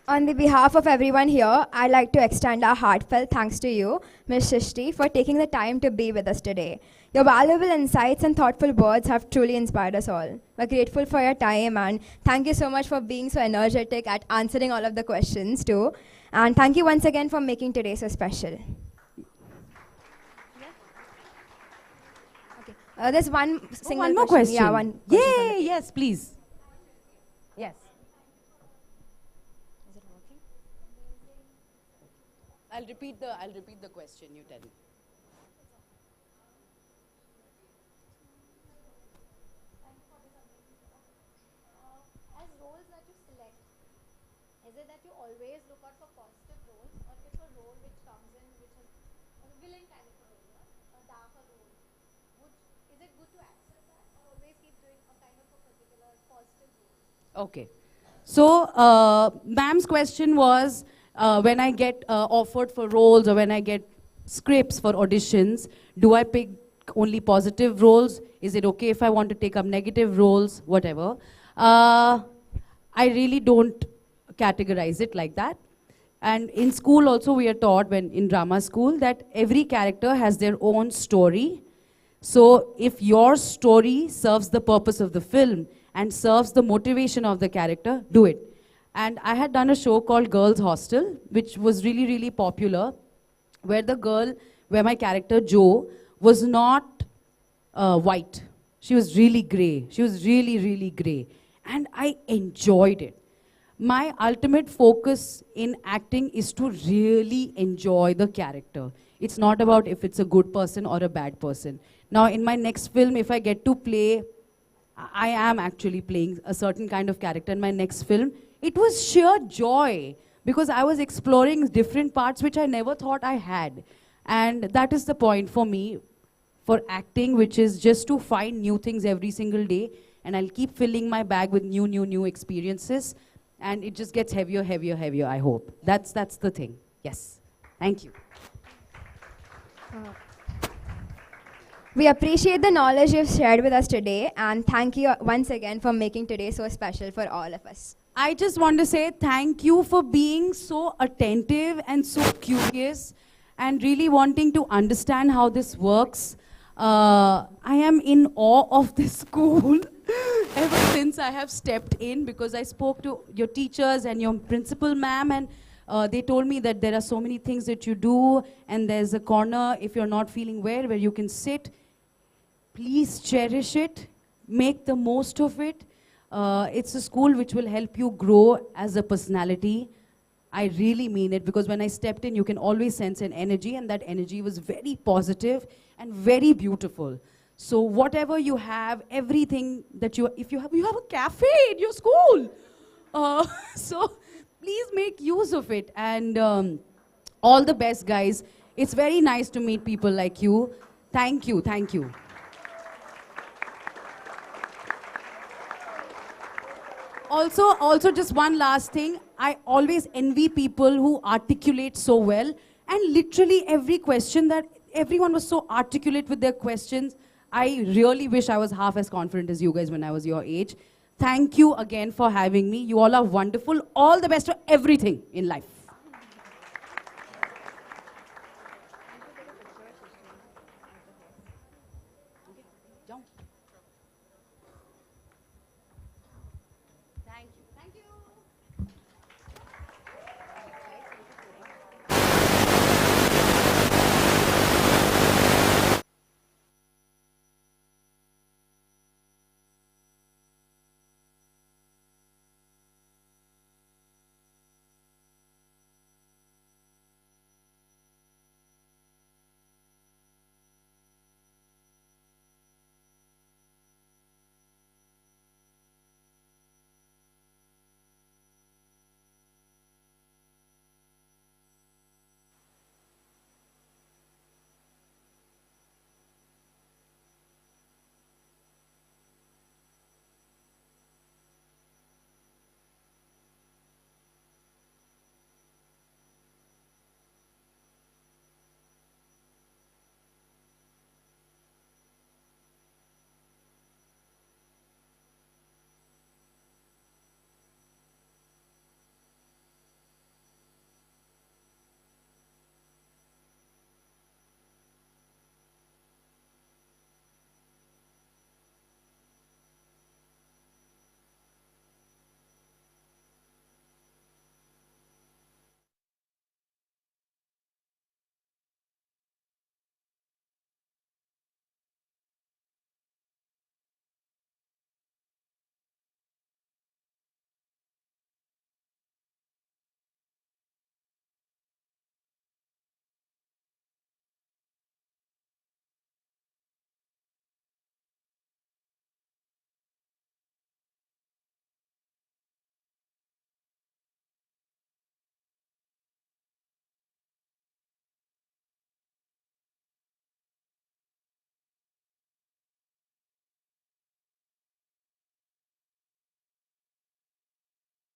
On the behalf of everyone here, I'd like to extend our heartfelt thanks to you, Ms. Srishti, for taking the time to be with us today. Your valuable insights and thoughtful words have truly inspired us all. We're grateful for your time and thank you so much for being so energetic at answering all of the questions too. And thank you once again for making today so special. There's one more question. Yeah, one question. Yay, yes, please. Yes. I'll repeat the question, you tell me. As roles that you select, is it that you always look out for positive roles, or if a role which comes in, which is a villain kind of a role, a darker role, is it good to accept that, or always keep doing a kind of a particular positive role? Okay. So, ma'am's question was, when I get offered for roles or when I get scripts for auditions, do I pick only positive roles? Is it okay if I want to take up negative roles? Whatever. I really don't categorize it like that. And in school also we are taught, when in drama school, that every character has their own story. So if your story serves the purpose of the film and serves the motivation of the character, do it. And I had done a show called Girls' Hostel, which was really, really popular, where my character Jo was not white. She was really grey. She was really, really grey. And I enjoyed it. my ultimate focus in acting is to really enjoy the character. It's not about if it's a good person or a bad person. Now, in my next film, if I get to play, I am actually playing a certain kind of character in my next film. It was sheer joy because I was exploring different parts which I never thought I had. And that is the point for me for acting, which is just to find new things every single day. And I'll keep filling my bag with new experiences. And it just gets heavier, heavier, I hope. That's the thing. Yes. Thank you. We appreciate the knowledge you've shared with us today, and thank you once again for making today so special for all of us. I just want to say thank you for being so attentive and so curious and really wanting to understand how this works. I am in awe of this school ever since I have stepped in, because I spoke to your teachers and your principal ma'am, and they told me that there are so many things that you do, and there's a corner if you're not feeling well where you can sit. Please cherish it, make the most of it. It's a school which will help you grow as a personality. I really mean it, because when I stepped in, you can always sense an energy, and that energy was very positive and very beautiful. So whatever you have, everything that you have a cafe in your school. So please make use of it, and all the best, guys. It's very nice to meet people like you. Thank you, thank you. Also, just one last thing. I always envy people who articulate so well, and literally every question that everyone was so articulate with their questions. I really wish I was half as confident as you guys when I was your age. Thank you again for having me. You all are wonderful. All the best for everything in life.